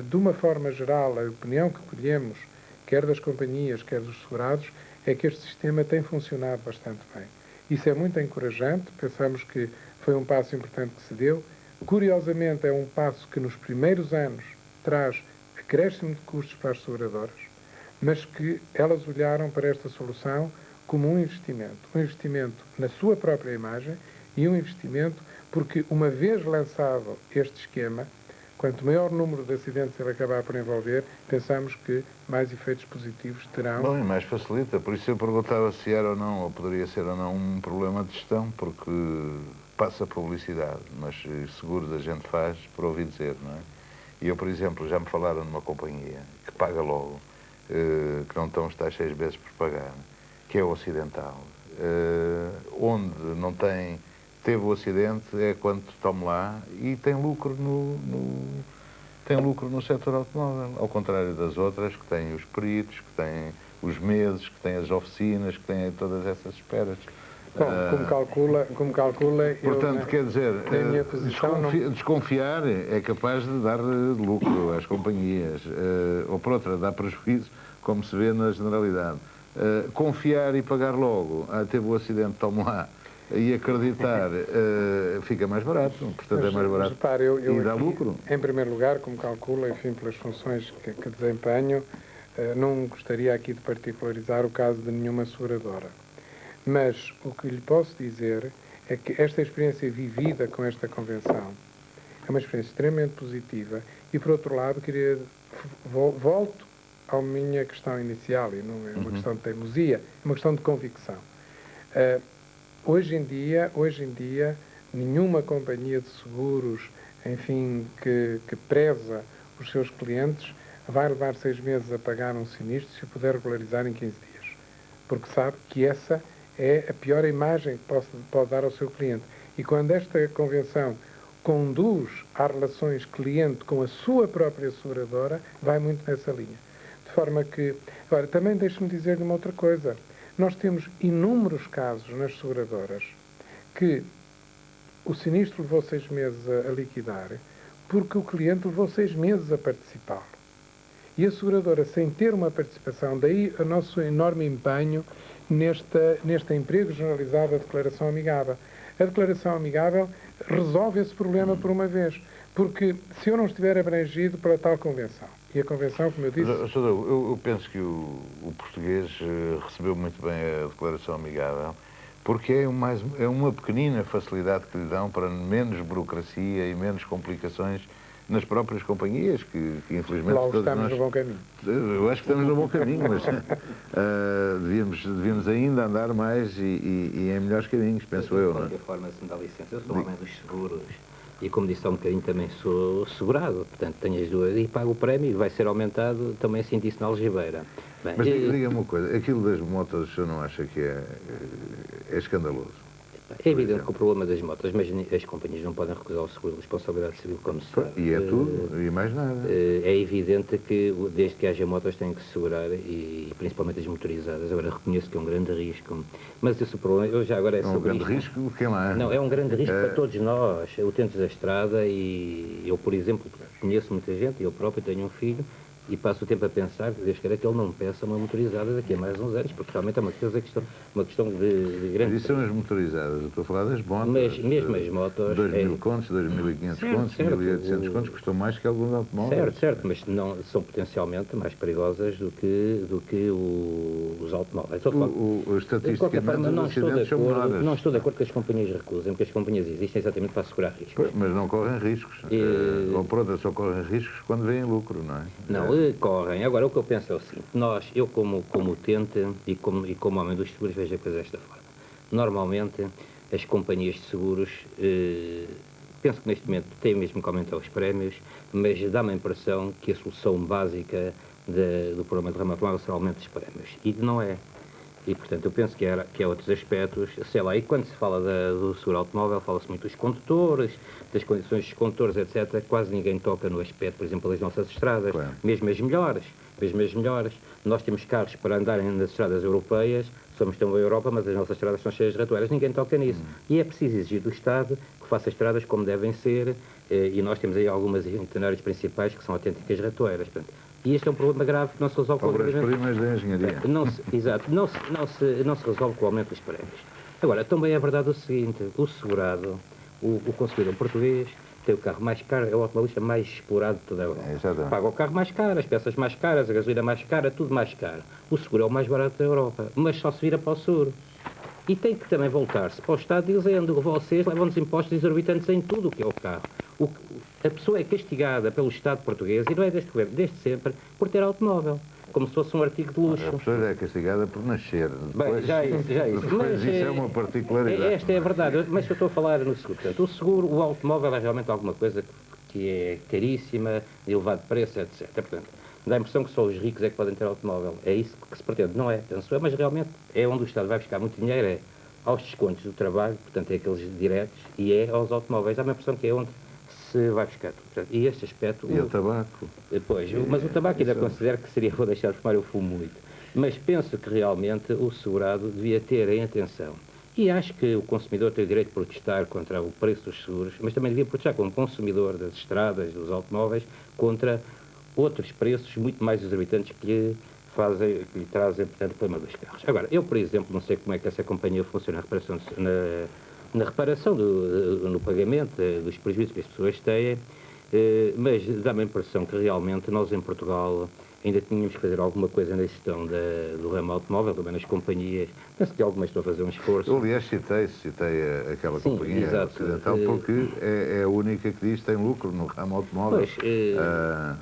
de uma forma geral, a opinião que colhemos, quer das companhias, quer dos segurados, é que este sistema tem funcionado bastante bem. Isso é muito encorajante, pensamos que foi um passo importante que se deu. Curiosamente, é um passo que nos primeiros anos traz acréscimo de custos para as seguradoras, mas que elas olharam para esta solução como um investimento na sua própria imagem e um investimento porque, uma vez lançado este esquema, quanto maior número de acidentes ele acabar por envolver, pensamos que mais efeitos positivos terão. Bom, e mais facilita. Por isso eu perguntava se era ou não, ou poderia ser ou não, um problema de gestão, porque passa publicidade, mas seguros a gente faz por ouvir dizer, não é? E eu, por exemplo, já me falaram numa companhia que paga logo, que não estão está 6 vezes por pagar, que é o Ocidental, onde não tem... Teve o acidente, é quando tome lá e tem lucro no setor automóvel, ao contrário das outras que têm os peritos, que têm os meses, que têm as oficinas, que têm todas essas esperas. Bom, como calcula, portanto, quer dizer, desconfiar é capaz de dar lucro às companhias, ou por outra, dá prejuízo, como se vê na generalidade. Confiar e pagar logo, teve o acidente, tome lá, e acreditar, fica mais barato, portanto é mais barato repare, e dá aqui, lucro. Em primeiro lugar, como calcula, enfim, pelas funções que desempenho, não gostaria aqui de particularizar o caso de nenhuma seguradora. Mas o que lhe posso dizer é que esta experiência vivida com esta convenção é uma experiência extremamente positiva e, por outro lado, volto à minha questão inicial, e não é uma questão de teimosia, é uma questão de convicção. Hoje em dia, nenhuma companhia de seguros, enfim, que preza os seus clientes, vai levar 6 meses a pagar um sinistro se o puder regularizar em 15 dias. Porque sabe que essa é a pior imagem que pode dar ao seu cliente. E quando esta convenção conduz às relações cliente com a sua própria seguradora, vai muito nessa linha. De forma que... Agora, também deixe-me dizer-lhe uma outra coisa. Nós temos inúmeros casos nas seguradoras que o sinistro levou 6 meses a liquidar porque o cliente levou 6 meses a participar. E a seguradora, sem ter uma participação, daí o nosso enorme empenho neste emprego generalizado da declaração amigável. A declaração amigável resolve esse problema por uma vez, porque se eu não estiver abrangido pela tal convenção, e a convenção, como eu disse... Eu penso que o português recebeu muito bem a declaração amigável, porque é uma pequenina facilidade que lhe dão para menos burocracia e menos complicações nas próprias companhias, que infelizmente Logo todos estamos nós... no bom caminho. Eu acho que estamos no bom caminho, mas devíamos ainda andar mais e em melhores caminhos, penso eu. De qualquer forma, se me dá licença, eu sou homem dos seguros e, como disse há um bocadinho, também sou segurado, portanto tenho as duas e pago o prémio e vai ser aumentado, também assim disse na algibeira. Bem, mas diga-me uma coisa, aquilo das motos, o senhor não acha que é escandaloso? É evidente que o problema das motos, mas as companhias não podem recusar o seguro de responsabilidade civil, como se sabe. E é tudo, e mais nada. É evidente que, desde que haja motos, têm que se segurar, e principalmente as motorizadas. Agora, reconheço que é um grande risco. Mas esse problema, eu já agora é sobre um grande risco, quem lá? Não, é um grande risco para todos nós, utentes da estrada, e eu, por exemplo, conheço muita gente, eu próprio tenho um filho, e passo o tempo a pensar que Deus queira que ele não peça uma motorizada daqui a mais uns anos, porque realmente é uma questão de grande... Mas isso são as motorizadas, eu estou a falar das motos. Mas mesmo as motos... 2.000 contos, 2.500 contos, 1.800 contos, custam mais que alguns automóveis. Certo, mas não, são potencialmente mais perigosas do que os automóveis. Estatisticamente, de qualquer forma, os acidentes são menores. não estou de acordo que as companhias recusem, porque as companhias existem exatamente para assegurar riscos. Mas não correm riscos. Ou pronto, só correm riscos quando vêm lucro, não é? Não, correm. Agora, o que eu penso é o seguinte, eu como utente e como homem dos seguros, vejo a coisa desta forma. Normalmente, as companhias de seguros, penso que neste momento têm mesmo que aumentar os prémios, mas dá-me a impressão que a solução básica do problema de ramo automóvel será o aumento dos prémios. E não é. E, portanto, eu penso que há outros aspectos, sei lá, e quando se fala do seguro automóvel, fala-se muito dos condutores, das condições dos condutores, etc. Quase ninguém toca no aspecto, por exemplo, das nossas estradas, claro. mesmo as melhores. Nós temos carros para andarem nas estradas europeias, somos tão a Europa, mas as nossas estradas são cheias de ratoeiras, ninguém toca nisso. E é preciso exigir do Estado que faça estradas como devem ser, e nós temos aí algumas itinerários principais que são autênticas ratoeiras. Portanto, e este é um problema grave que não se resolve com o aumento. Obras-primas da engenharia. Exato, não se resolve com o aumento dos prémios. Agora, também é verdade o seguinte, o segurado, o consumidor português, tem o carro mais caro, é o automobilista mais explorado de toda a Europa. Paga o carro mais caro, as peças mais caras, a gasolina mais cara, tudo mais caro. O seguro é o mais barato da Europa, mas só se vira para o seguro. E tem que também voltar-se para o Estado dizendo que vocês levam-nos impostos exorbitantes em tudo o que é o carro. A pessoa é castigada pelo Estado português, e não é deste governo, desde sempre, por ter automóvel, como se fosse um artigo de luxo. A pessoa é castigada por nascer. Depois, bem, já isso. Mas isso é uma particularidade. Esta é a verdade, mas eu estou a falar no seguro. Portanto, o seguro, o automóvel é realmente alguma coisa que é caríssima, de elevado preço, etc. Portanto, dá a impressão que só os ricos é que podem ter automóvel. É isso que se pretende. Não é, penso eu, mas realmente é onde o Estado vai buscar muito dinheiro, é aos descontos do trabalho, portanto é aqueles diretos, e é aos automóveis. Dá a impressão que é onde se vai buscar tudo. Portanto, e este aspecto... E o tabaco? Pois, mas o tabaco ainda considero que seria, vou deixar de fumar, eu fumo muito. Mas penso que realmente o segurado devia ter em atenção. E acho que o consumidor tem o direito de protestar contra o preço dos seguros, mas também devia protestar como consumidor das estradas, dos automóveis, contra outros preços muito mais exorbitantes que lhe trazem, portanto, o problema dos carros. Agora, eu, por exemplo, não sei como é que essa companhia funciona na reparação, no pagamento dos prejuízos que as pessoas têm, mas dá-me a impressão que realmente nós em Portugal ainda tínhamos que fazer alguma coisa na gestão do ramo automóvel, também nas companhias. Penso que algumas estão a fazer um esforço. Eu, aliás, citei aquela companhia ocidental, porque é a única que diz que tem lucro no ramo automóvel.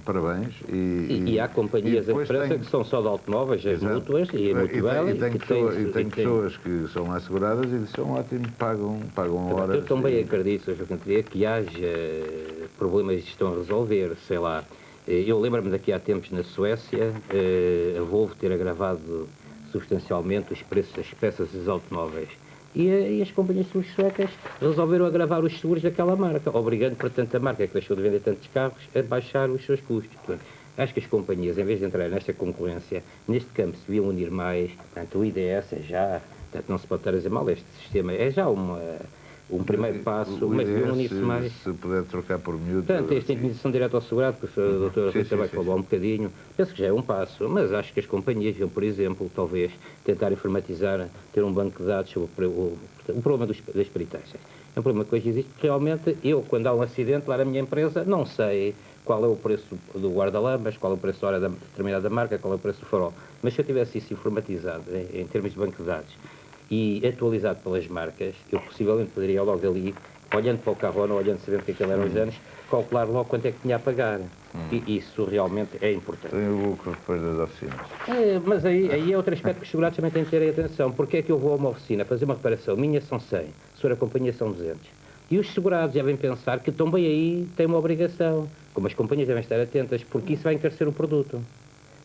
Parabéns. E há companhias em França que são só de automóveis, as mútuas e a Mutuel. E tem pessoas que são asseguradas e são ótimos, pagam a hora. Eu também acredito, Sr. Cantoria, que haja problemas de gestão a resolver, sei lá. Eu lembro-me daqui há tempos na Suécia, a Volvo ter agravado substancialmente os preços das peças dos automóveis. E as companhias de seguros suecas resolveram agravar os seguros daquela marca, obrigando, portanto, a marca que deixou de vender tantos carros a baixar os seus custos. Portanto, acho que as companhias, em vez de entrar nesta concorrência, neste campo se deviam unir mais. Portanto, o IDS é já, portanto, não se pode estar a dizer mal, este sistema é já um primeiro passo, o mas IDS, nisso mais. se puder trocar por miúdo... Portanto, esta indenização direta ao segurado, que o doutor Rui também falou há um bocadinho, penso que já é um passo, mas acho que as companhias deviam, por exemplo, talvez, tentar informatizar, ter um banco de dados sobre o problema das peritagens. É um problema que hoje existe, porque realmente eu, quando há um acidente lá na minha empresa, não sei qual é o preço do guarda-lamas, qual é o preço da hora da determinada marca, qual é o preço do farol. Mas se eu tivesse isso informatizado, em termos de banco de dados, e atualizado pelas marcas, eu possivelmente poderia logo ali, olhando para o carro ou não, olhando, sabendo que aquilo eram os anos, calcular logo quanto é que tinha a pagar. E isso realmente é importante. Tem o lucro depois das oficinas. Mas aí é outro aspecto que os segurados também têm que ter atenção. Porque é que eu vou a uma oficina fazer uma reparação? Minha são 100, se for a companhia são 200. E os segurados devem pensar que também aí têm uma obrigação. Como as companhias devem estar atentas, porque isso vai encarecer o produto.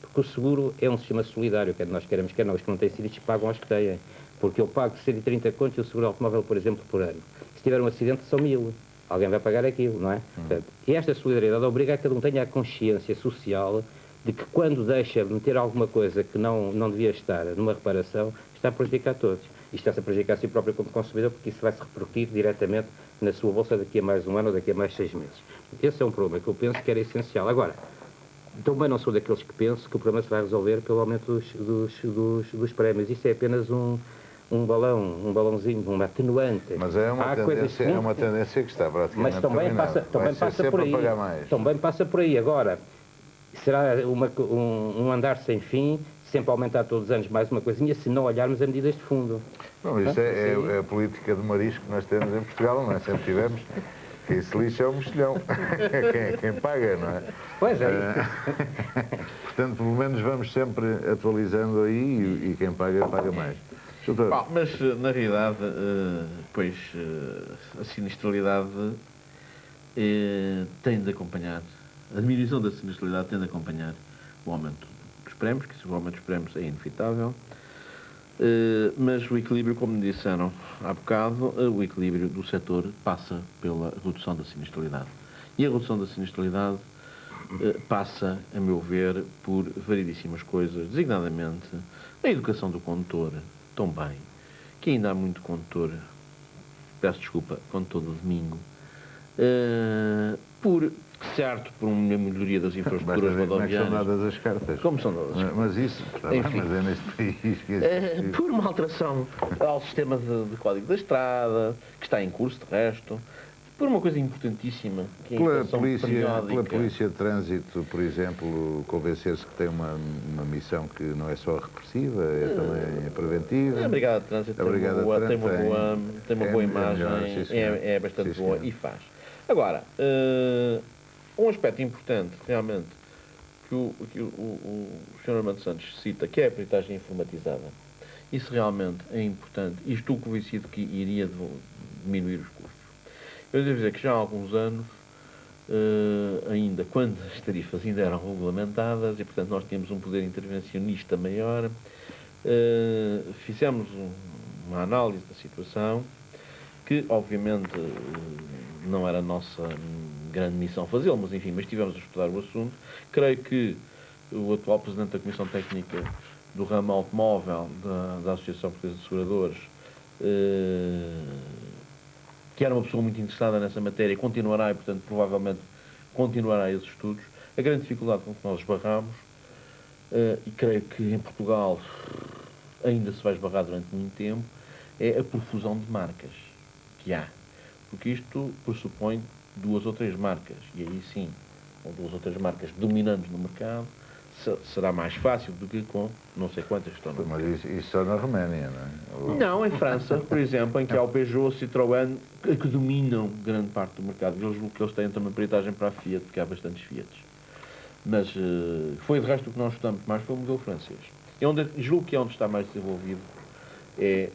Porque o seguro é um sistema solidário, quer nós queremos, quer não. Os que não têm sinistros pagam aos que têm. Porque eu pago 130 contos e o seguro automóvel, por exemplo, por ano. Se tiver um acidente, são 1000. Alguém vai pagar aquilo, não é? Portanto, e esta solidariedade obriga a que cada um tenha a consciência social de que quando deixa de meter alguma coisa que não devia estar numa reparação, está a prejudicar todos. E está-se a prejudicar a si próprio como consumidor, porque isso vai se repercutir diretamente na sua bolsa daqui a mais um ano ou daqui a mais 6 meses. Esse é um problema que eu penso que era essencial. Agora, também não sou daqueles que penso que o problema se vai resolver pelo aumento dos prémios. Isso é apenas um balãozinho, uma atenuante. Mas é uma tendência que está praticamente mas também passa por aí. Também passa por aí. Agora, será um andar sem fim, sempre aumentar todos os anos mais uma coisinha, se não olharmos a medidas de fundo. Bom, isso é a política de marisco que nós temos em Portugal, não é? Sempre tivemos. Quem se lixa é o mexilhão. Quem paga, não é? Pois é. Portanto, pelo menos vamos sempre atualizando aí e quem paga, paga mais. Bom, mas, na realidade, a sinistralidade tem de acompanhar, a diminuição da sinistralidade tem de acompanhar o aumento dos prémios, que o aumento dos prémios é inevitável, mas o equilíbrio, como me disseram há bocado, o equilíbrio do setor passa pela redução da sinistralidade. E a redução da sinistralidade passa, a meu ver, por variedíssimas coisas, designadamente a educação do condutor, também, que ainda há muito condutor, peço desculpa, condutor do domingo, por uma melhoria das infraestruturas rodoviárias. Como são dadas as cartas. Como são dadas? Mas isso, enfim, mas é neste país que por uma alteração ao sistema de código da estrada, que está em curso, de resto, por uma coisa importantíssima, que é a pela polícia de trânsito, por exemplo, convencer-se que tem uma missão que não é só repressiva, é também preventiva. A Brigada de Trânsito tem uma boa imagem, é bastante boa e faz. Agora, um aspecto importante, realmente, que o Sr. Armando Santos cita, que é a peritagem informatizada. Isso realmente é importante e estou convencido que iria diminuir os custos. Eu devo dizer que já há alguns anos, ainda quando as tarifas ainda eram regulamentadas e, portanto, nós tínhamos um poder intervencionista maior, fizemos uma análise da situação, que, obviamente, não era a nossa grande missão fazê-lo, mas, enfim, mas estivemos a estudar o assunto. Creio que o atual Presidente da Comissão Técnica do ramo automóvel da Associação Portuguesa de Seguradores, que era uma pessoa muito interessada nessa matéria, continuará e, portanto, provavelmente continuará esses estudos. A grande dificuldade com que nós esbarramos, e creio que em Portugal ainda se vai esbarrar durante muito tempo, é a profusão de marcas que há. Porque isto pressupõe 2 ou 3 marcas, e aí sim, com 2 ou 3 marcas dominantes no mercado, será mais fácil do que com não sei quantas estão no mercado. Mas isso só na Roménia, não é? Não, em França, por exemplo, em que há o Peugeot, Citroën, que dominam grande parte do mercado. O que eles têm também peritagem para a Fiat, porque há bastantes Fiats. Mas foi de resto o que nós estudamos mais, foi o modelo francês. Julgo que é onde está mais desenvolvido, é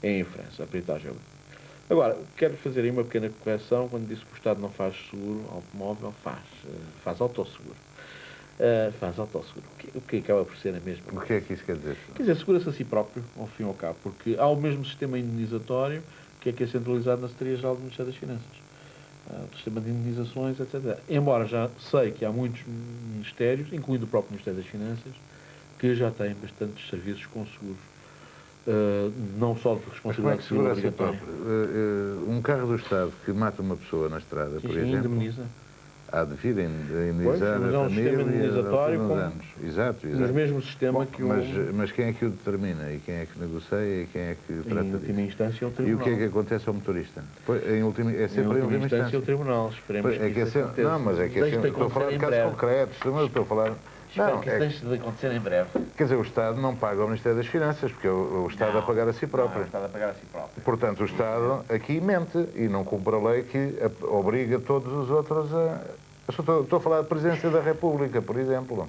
em França, a peritagem. Agora, quero fazer aí uma pequena correção. Quando disse que o Estado não faz seguro automóvel, faz autosseguro. Faz autosseguro. O que acaba por ser a mesma coisa. O que é que isso quer dizer? Quer dizer, segura-se a si próprio, ao fim e ao cabo, porque há o mesmo sistema indenizatório que é centralizado na Secretaria-Geral do Ministério das Finanças. O sistema de indenizações, etc. Embora já sei que há muitos ministérios, incluindo o próprio Ministério das Finanças, que já têm bastantes serviços com seguros não só de Mas como é responsabilidade que civil segura a si obrigatória. próprio? Um carro do Estado que mata uma pessoa na estrada, por Sim, exemplo, indemniza. há de vir a Pois, indemnizar mas é a um sistema família indemnizatório daqui a uns com- anos. Exato, No exato. mesmo sistema que Mas quem é que o determina? E quem é que negocia? E quem é que em trata última disso? instância, é o E o tribunal. que é que acontece ao motorista? Pois, é sempre em última instância. é o tribunal. Esperemos Pois, é que isso sempre, aconteça. não, mas é que é Deixe de sempre, estou a falar acontecer de em casos breve. concretos, eu estou a falar... Espero Não, que isso deixe de acontecer em breve. quer dizer, o Estado não paga ao Ministério das Finanças, porque é o Estado a pagar a si Não, é próprio. o Estado a pagar a si próprio. Portanto, o Estado aqui mente e não cumpre a lei que obriga todos os outros a... Eu estou a falar da Presidência da República, por exemplo.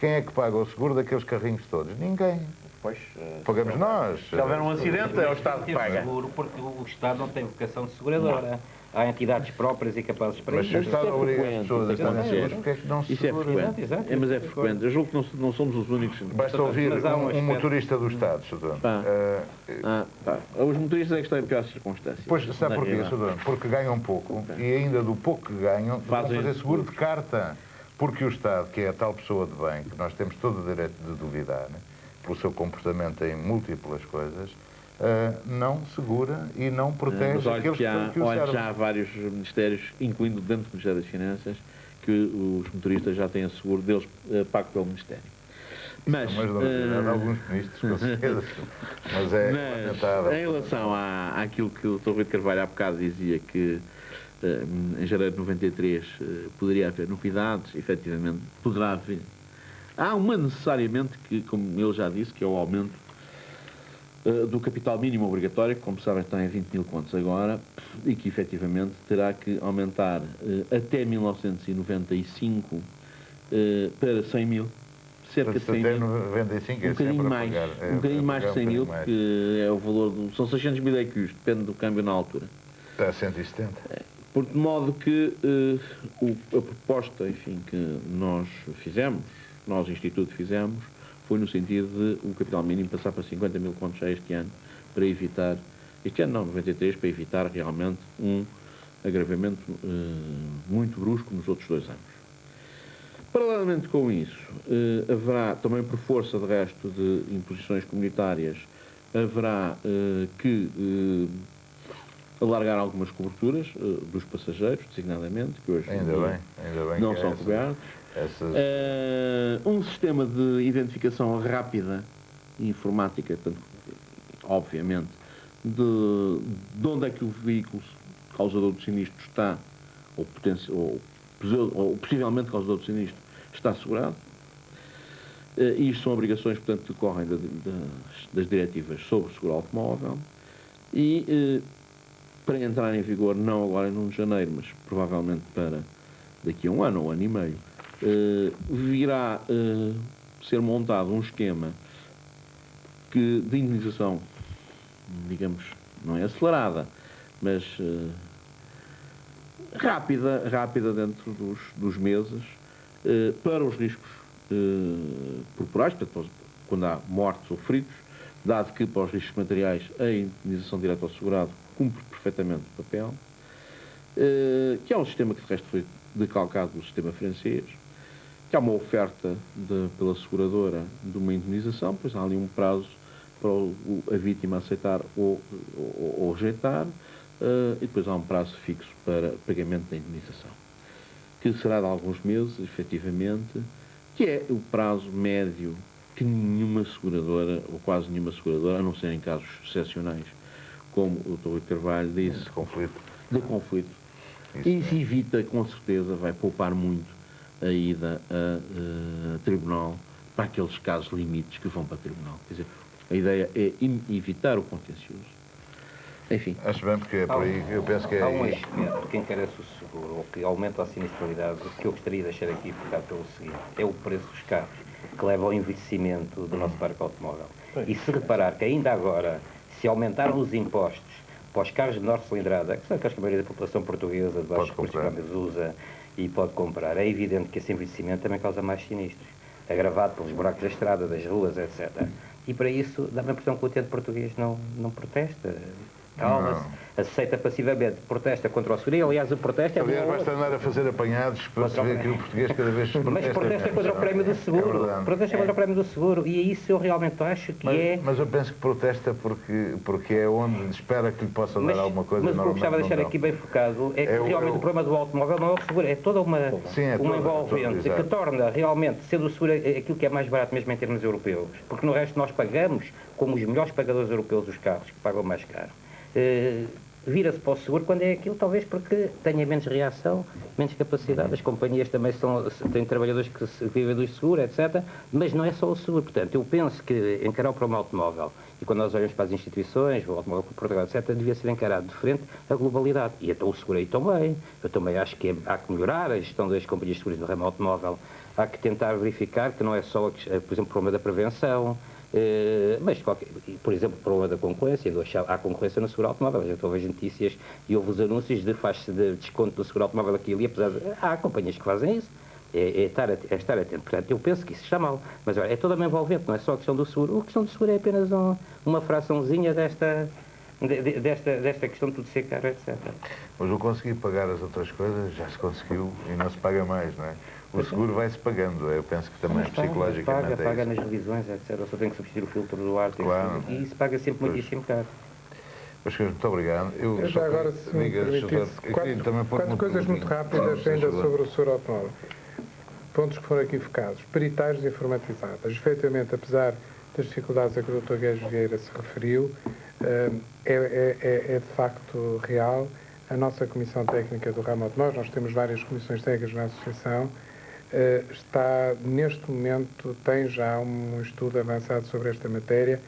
Quem é que paga o seguro daqueles carrinhos todos? Ninguém. Pois, Pagamos nós. se houver um acidente, é o Estado que paga. Seguro, porque o Estado não tem vocação de seguradora. Há entidades próprias e capazes para Mas se o isso. Estado é obriga as frequente, pessoas a isso é estarem seguros, sério. porque é que não se Isso é segura? frequente. Exato, Mas é de acordo. frequente. Eu julgo que não somos os únicos. Basta ouvir Mas há um um aspecto- motorista do Estado, Sr. Dono. Pá. Os motoristas é que estão em piores circunstâncias. Pois, sabe na porquê, realidade. Sr. Dono? Porque ganham pouco e ainda do pouco que ganham, vão Fazem fazer seguro de carta. Porque o Estado, que é a tal pessoa de bem, que nós temos todo o direito de duvidar, né, pelo seu comportamento em múltiplas coisas, não segura e não Mas protege olha aqueles que há, que o olha que servem. já há vários ministérios, incluindo dentro do Ministério das Finanças, que os motoristas já têm a seguro deles pago pelo Ministério. Mas, Mas não de alguns ministros, com certeza. Mas é lamentável. em relação àquilo que o Dr. Rui de Carvalho há bocado dizia que em janeiro de 93 poderia haver novidades, efetivamente poderá haver. Há uma necessariamente que, como ele já disse, que é o aumento do capital mínimo obrigatório, que, como sabem, está em 20 mil contos agora, e que efetivamente terá que aumentar até 1995 para 100 mil, cerca de 100 Até mil. 95 é Um bocadinho sempre a mais, pagar. um bocadinho mais de 100 mil, porque é o valor são 600 mil EQs, depende do câmbio na altura. Está a 170. De modo que a proposta, enfim, que nós fizemos, nós, Instituto, fizemos, foi no sentido de o capital mínimo passar para 50 mil contos já este ano, para evitar, este ano não, 93, para evitar realmente um agravamento muito brusco nos outros 2 anos. Paralelamente com isso, haverá, também por força de resto de imposições comunitárias, haverá que alargar algumas coberturas dos passageiros, designadamente, que hoje Ainda bem não que são essas- cobertos. essas- Um sistema de identificação rápida e informática, portanto, obviamente, de onde é que o veículo causador do sinistro está, ou possivelmente causador do sinistro, está assegurado. E isto são obrigações, portanto, que decorrem das diretivas sobre o seguro automóvel. E para entrar em vigor, não agora em 1 de janeiro, mas provavelmente para daqui a um ano ou ano e meio, virá ser montado um esquema de indenização, digamos, não é acelerada, mas rápida dentro dos meses, para os riscos corporais, portanto, quando há mortes ou feridos, dado que para os riscos materiais a indenização direta ao segurado cumpre perfeitamente o papel, que é um sistema que de resto foi decalcado do sistema francês, que há uma oferta pela seguradora de uma indenização, pois há ali um prazo para a vítima aceitar ou rejeitar, e depois há um prazo fixo para pagamento da indenização, que será de alguns meses, efetivamente, que é o prazo médio que nenhuma seguradora, ou quase nenhuma seguradora, a não ser em casos excepcionais, como o Dr. Rui Carvalho disse, de conflito. Isso evita, com certeza, vai poupar muito a ida a tribunal para aqueles casos limites que vão para tribunal. Quer dizer, a ideia é evitar o contencioso. Enfim. Acho bem, porque é por aí, eu penso que é Há um aí. aspecto que encarece o seguro, ou que aumenta a sinistralidade, que eu gostaria de deixar aqui focado pelo seguinte: é o preço dos carros, que leva ao envelhecimento do nosso parque automóvel. E se reparar que ainda agora se aumentaram os impostos para os carros de menor cilindrada, que são aqueles que a maioria da população portuguesa de baixos recursos económicos usa e pode comprar, é evidente que esse envelhecimento também causa mais sinistros, agravado pelos buracos da estrada, das ruas, etc. E para isso dá-me a impressão que o utente português não protesta. calma-se, aceita passivamente, protesta contra o seguro, e aliás o protesto é... Aliás, basta andar a fazer apanhados para se ver que o português cada vez se protesta. Mas protesta contra o prémio do seguro, protesta contra o prémio do seguro, e é isso eu realmente acho que Mas eu penso que protesta porque é onde espera que lhe possa dar alguma coisa. Mas o que eu gostava de deixar aqui bem focado é que realmente o problema do automóvel não é o seguro, é toda uma envolvente que torna realmente, sendo o seguro aquilo que é mais barato mesmo em termos europeus, porque no resto nós pagamos, como os melhores pagadores europeus, os carros, que pagam mais caro. Vira-se para o seguro quando é aquilo, talvez porque tenha menos reação, menos capacidade. As companhias também têm trabalhadores que vivem do seguro, etc. Mas não é só o seguro. Portanto, eu penso que encarar o problema automóvel, e quando nós olhamos para as instituições, o automóvel por Portugal, etc., devia ser encarado de frente à globalidade. E então o seguro aí também. Eu também acho que há que melhorar a gestão das companhias de seguros no ramo automóvel. Há que tentar verificar que não é só, por exemplo, o problema da prevenção, mas, por exemplo, o problema da concorrência. Há concorrência no seguro automóvel. Eu estou a ver notícias e houve os anúncios de faixa de desconto do seguro automóvel aqui e ali, apesar de... Há companhias que fazem isso. É estar atento. Portanto, eu penso que isso está mal. Mas olha, é toda uma envolvente, não é só a questão do seguro. A questão do seguro é apenas uma fraçãozinha desta questão de tudo ser caro, etc. Mas eu consegui pagar as outras coisas, já se conseguiu e não se paga mais, não é? O seguro vai-se pagando, eu penso que também psicologicamente paga nas revisões, etc. Eu só tenho que substituir o filtro do ar, claro. E isso paga sempre muitíssimo caro. Muito obrigado. Eu já agora, se me permitisse, quatro coisas muito rápidas ainda sobre o seguro automóvel. Pontos que foram aqui focados. Peritagens informatizadas. Efetivamente, apesar das dificuldades a que o Dr. Guedes Vieira se referiu, é de facto real. A nossa Comissão Técnica do Ramo Automóvel, nós temos várias comissões técnicas na Associação, está, neste momento, tem já um estudo avançado sobre esta matéria.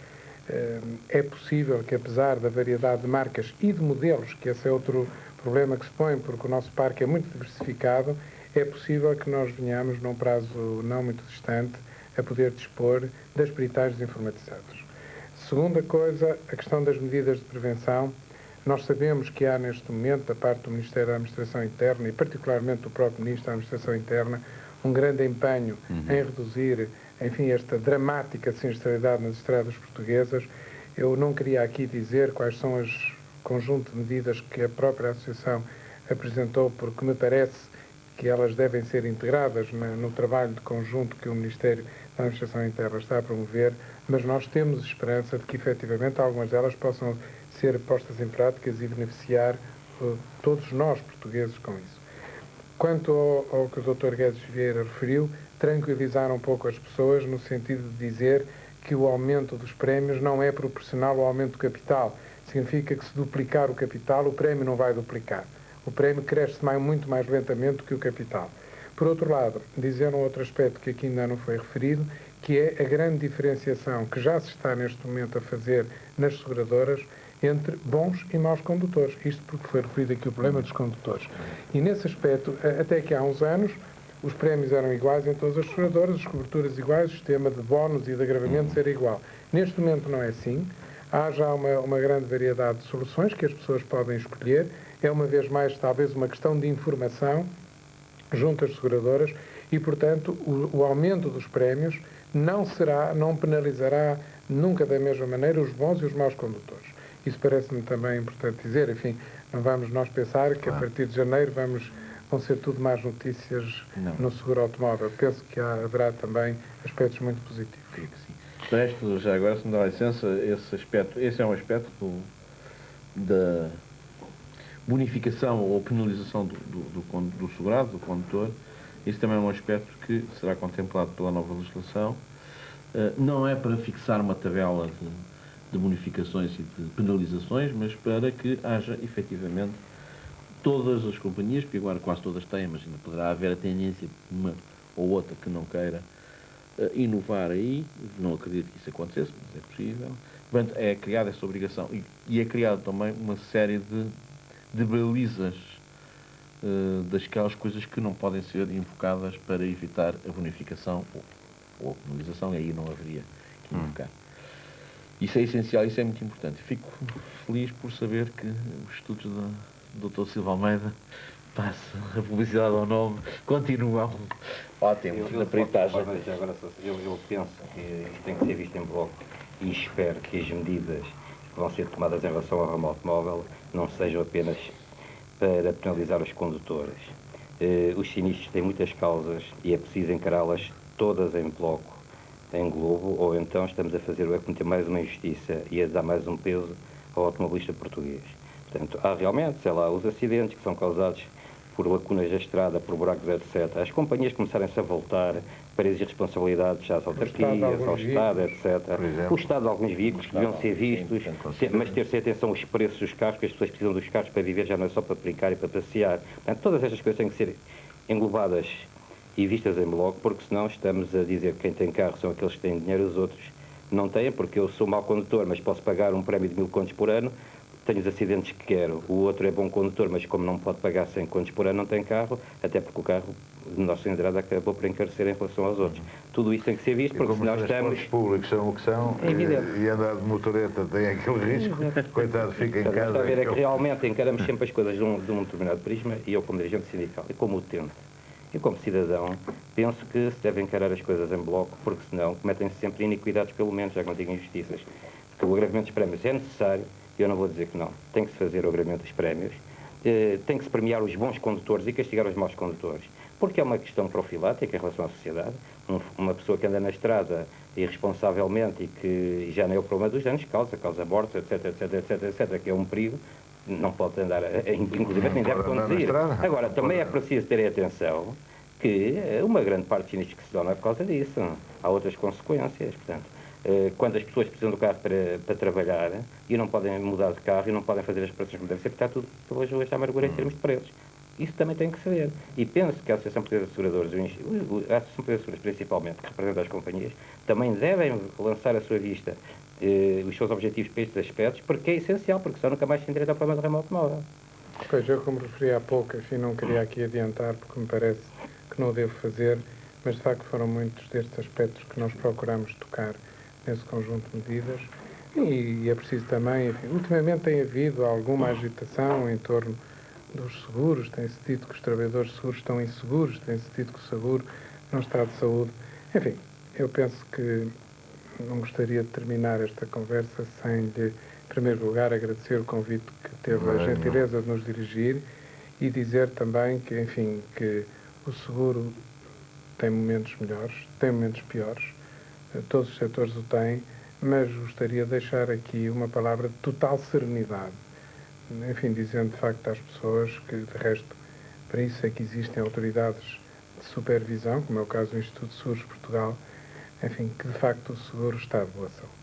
É possível que, apesar da variedade de marcas e de modelos, que esse é outro problema que se põe, porque o nosso parque é muito diversificado, é possível que nós venhamos, num prazo não muito distante, a poder dispor das peritagens informatizadas. Segunda coisa, a questão das medidas de prevenção. Nós sabemos que há, neste momento, da parte do Ministério da Administração Interna e, particularmente, do próprio Ministro da Administração Interna, um grande empenho em reduzir, enfim, esta dramática sinistralidade nas estradas portuguesas. Eu não queria aqui dizer quais são os conjunto de medidas que a própria Associação apresentou, porque me parece que elas devem ser integradas no trabalho de conjunto que o Ministério da Administração Interna está a promover, mas nós temos esperança de que, efetivamente, algumas delas possam ser postas em práticas e beneficiar todos nós, portugueses, com isso. Quanto ao que o Dr. Guedes Vieira referiu, tranquilizar um pouco as pessoas no sentido de dizer que o aumento dos prémios não é proporcional ao aumento do capital. Significa que se duplicar o capital, o prémio não vai duplicar. O prémio cresce muito mais lentamente do que o capital. Por outro lado, dizer um outro aspecto que aqui ainda não foi referido, que é a grande diferenciação que já se está neste momento a fazer nas seguradoras entre bons e maus condutores. Isto porque foi referido aqui o problema dos condutores. E nesse aspecto, até que há uns anos, os prémios eram iguais em todas as seguradoras, as coberturas iguais, o sistema de bónus e de agravamentos era igual. Neste momento não é assim. Há já uma grande variedade de soluções que as pessoas podem escolher. É, uma vez mais, talvez uma questão de informação junto às seguradoras e, portanto, o aumento dos prémios não penalizará nunca da mesma maneira os bons e os maus condutores. Isso parece-me também importante dizer. Enfim, não vamos nós pensar que a partir de janeiro vão ser tudo mais notícias no seguro automóvel. Penso que haverá também aspectos muito positivos. Sim. De resto, já agora, se me dá licença, esse é um aspecto da bonificação ou penalização do segurado, do condutor. Isso também é um aspecto que será contemplado pela nova legislação. Não é para fixar uma tabela de bonificações e de penalizações, mas para que haja, efetivamente, todas as companhias, porque agora quase todas têm, mas ainda poderá haver a tendência de uma ou outra que não queira inovar aí. Não acredito que isso acontecesse, mas é possível. Portanto, é criada essa obrigação e é criada também uma série de balizas daquelas coisas que não podem ser invocadas para evitar a bonificação ou a penalização, e aí não haveria que invocar. Isso é essencial, isso é muito importante. Fico feliz por saber que os estudos do Dr. Silva Almeida, passa a publicidade ao nome, continuam ótimos na peritagem. Eu penso que isto tem que ser visto em bloco e espero que as medidas que vão ser tomadas em relação ao ramo automóvel não sejam apenas para penalizar os condutores. Os sinistros têm muitas causas e é preciso encará-las todas em bloco, em globo, ou então estamos a cometer mais uma injustiça e a dar mais um peso ao automobilista português. Portanto, há realmente, sei lá, os acidentes que são causados por lacunas da estrada, por buracos, etc. As companhias começarem-se a voltar para exigir responsabilidades às autarquias, ao Estado, etc. O estado de alguns veículos que deviam ser vistos, mas ter-se atenção aos preços dos carros, porque as pessoas precisam dos carros para viver, já não é só para brincar e para passear. Portanto, todas estas coisas têm que ser englobadas e vistas em bloco, porque senão estamos a dizer que quem tem carro são aqueles que têm dinheiro, os outros não têm, porque eu sou mau condutor, mas posso pagar um prémio de 1000 contos por ano, tenho os acidentes que quero. O outro é bom condutor, mas como não pode pagar 100 contos por ano, não tem carro, até porque o carro de nossa cilindrada acabou por encarecer em relação aos outros. Tudo isso tem que ser visto, porque senão estamos... Os públicos são o que são, e andar de motoreta tem aquele risco, coitado, fica em casa. Está a ver, é que realmente encaramos sempre as coisas de um determinado prisma, e eu como dirigente sindical, e como utente, e como cidadão, penso que se deve encarar as coisas em bloco, porque senão cometem-se sempre iniquidades, pelo menos, já que não digo injustiças. Porque o agravamento dos prémios é necessário, e eu não vou dizer que não. Tem que se fazer o agravamento dos prémios, tem que se premiar os bons condutores e castigar os maus condutores, porque é uma questão profilática em relação à sociedade. Uma pessoa que anda na estrada irresponsavelmente e que já nem é o problema dos danos, causa mortes, etc, etc, etc, etc, que é um perigo, não pode andar, inclusive nem deve conduzir. Agora, também é preciso ter atenção que uma grande parte dos sinistros que se dão não é por causa disso. Há outras consequências, portanto. Quando as pessoas precisam do carro para trabalhar e não podem mudar de carro e não podem fazer as operações como deve ser, porque está tudo pelas ruas à amargura em termos de preços. Isso também tem que saber. E penso que a Associação Portuguesa de Seguradores, a Associação Portuguesa de Seguradores principalmente, que representa as companhias, também devem lançar a sua vista os seus objetivos para estes aspectos, porque é essencial, porque só nunca mais se tem direito ao problema do ramo automóvel. Pois, eu como referi há pouco, enfim, não queria aqui adiantar, porque me parece que não o devo fazer, mas de facto foram muitos destes aspectos que nós procuramos tocar nesse conjunto de medidas. E é preciso também, enfim, ultimamente tem havido alguma agitação em torno dos seguros, tem-se dito que os trabalhadores de seguros estão inseguros, tem-se dito que o seguro não está de saúde. Enfim, eu penso que não gostaria de terminar esta conversa sem lhe, em primeiro lugar, agradecer o convite que teve a gentileza de nos dirigir e dizer também que, enfim, que o seguro tem momentos melhores, tem momentos piores, todos os setores o têm, mas gostaria de deixar aqui uma palavra de total serenidade. Enfim, dizendo de facto às pessoas que, de resto, para isso é que existem autoridades de supervisão, como é o caso do Instituto de Seguros de Portugal, enfim, que de facto o seguro está de boa saúde.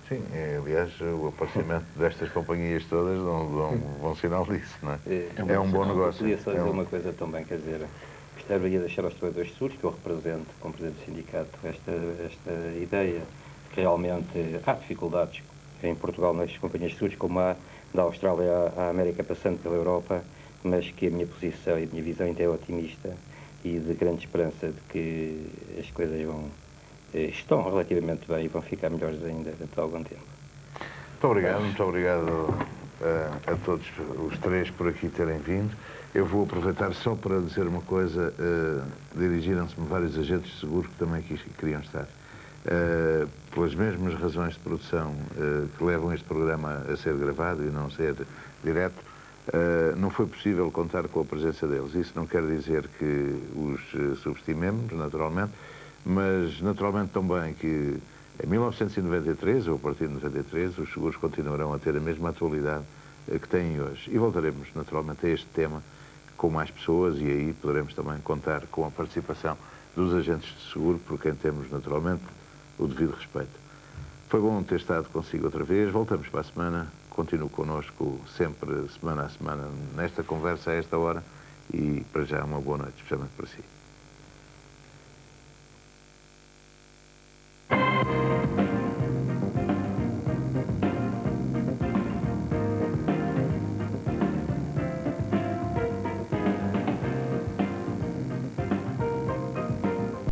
Sim, aliás, o aparecimento destas companhias todas dão um sinal disso, não é? É um bom negócio. Podia só dizer uma coisa também, quer dizer, gostaria de deixar aos trabalhadores de seguros, que eu represento como presidente do sindicato, esta ideia que realmente há dificuldades em Portugal nas companhias de seguros, como há da Austrália à América, passando pela Europa, mas que a minha posição e a minha visão ainda é otimista e de grande esperança de que as coisas estão relativamente bem e vão ficar melhores ainda dentro de algum tempo. Muito obrigado a todos os três por aqui terem vindo. Eu vou aproveitar só para dizer uma coisa, dirigiram-se-me vários agentes de seguro que também aqui queriam estar. Pelas mesmas razões de produção que levam este programa a ser gravado e não a ser direto, não foi possível contar com a presença deles. Isso não quer dizer que os subestimemos, naturalmente, mas naturalmente também que em 1993, ou a partir de 93, os seguros continuarão a ter a mesma atualidade que têm hoje. E voltaremos naturalmente a este tema com mais pessoas e aí poderemos também contar com a participação dos agentes de seguro, por quem temos naturalmente o devido respeito. Foi bom ter estado consigo outra vez. Voltamos para a semana. Continue connosco sempre, semana a semana, nesta conversa a esta hora. E para já uma boa noite, especialmente para si.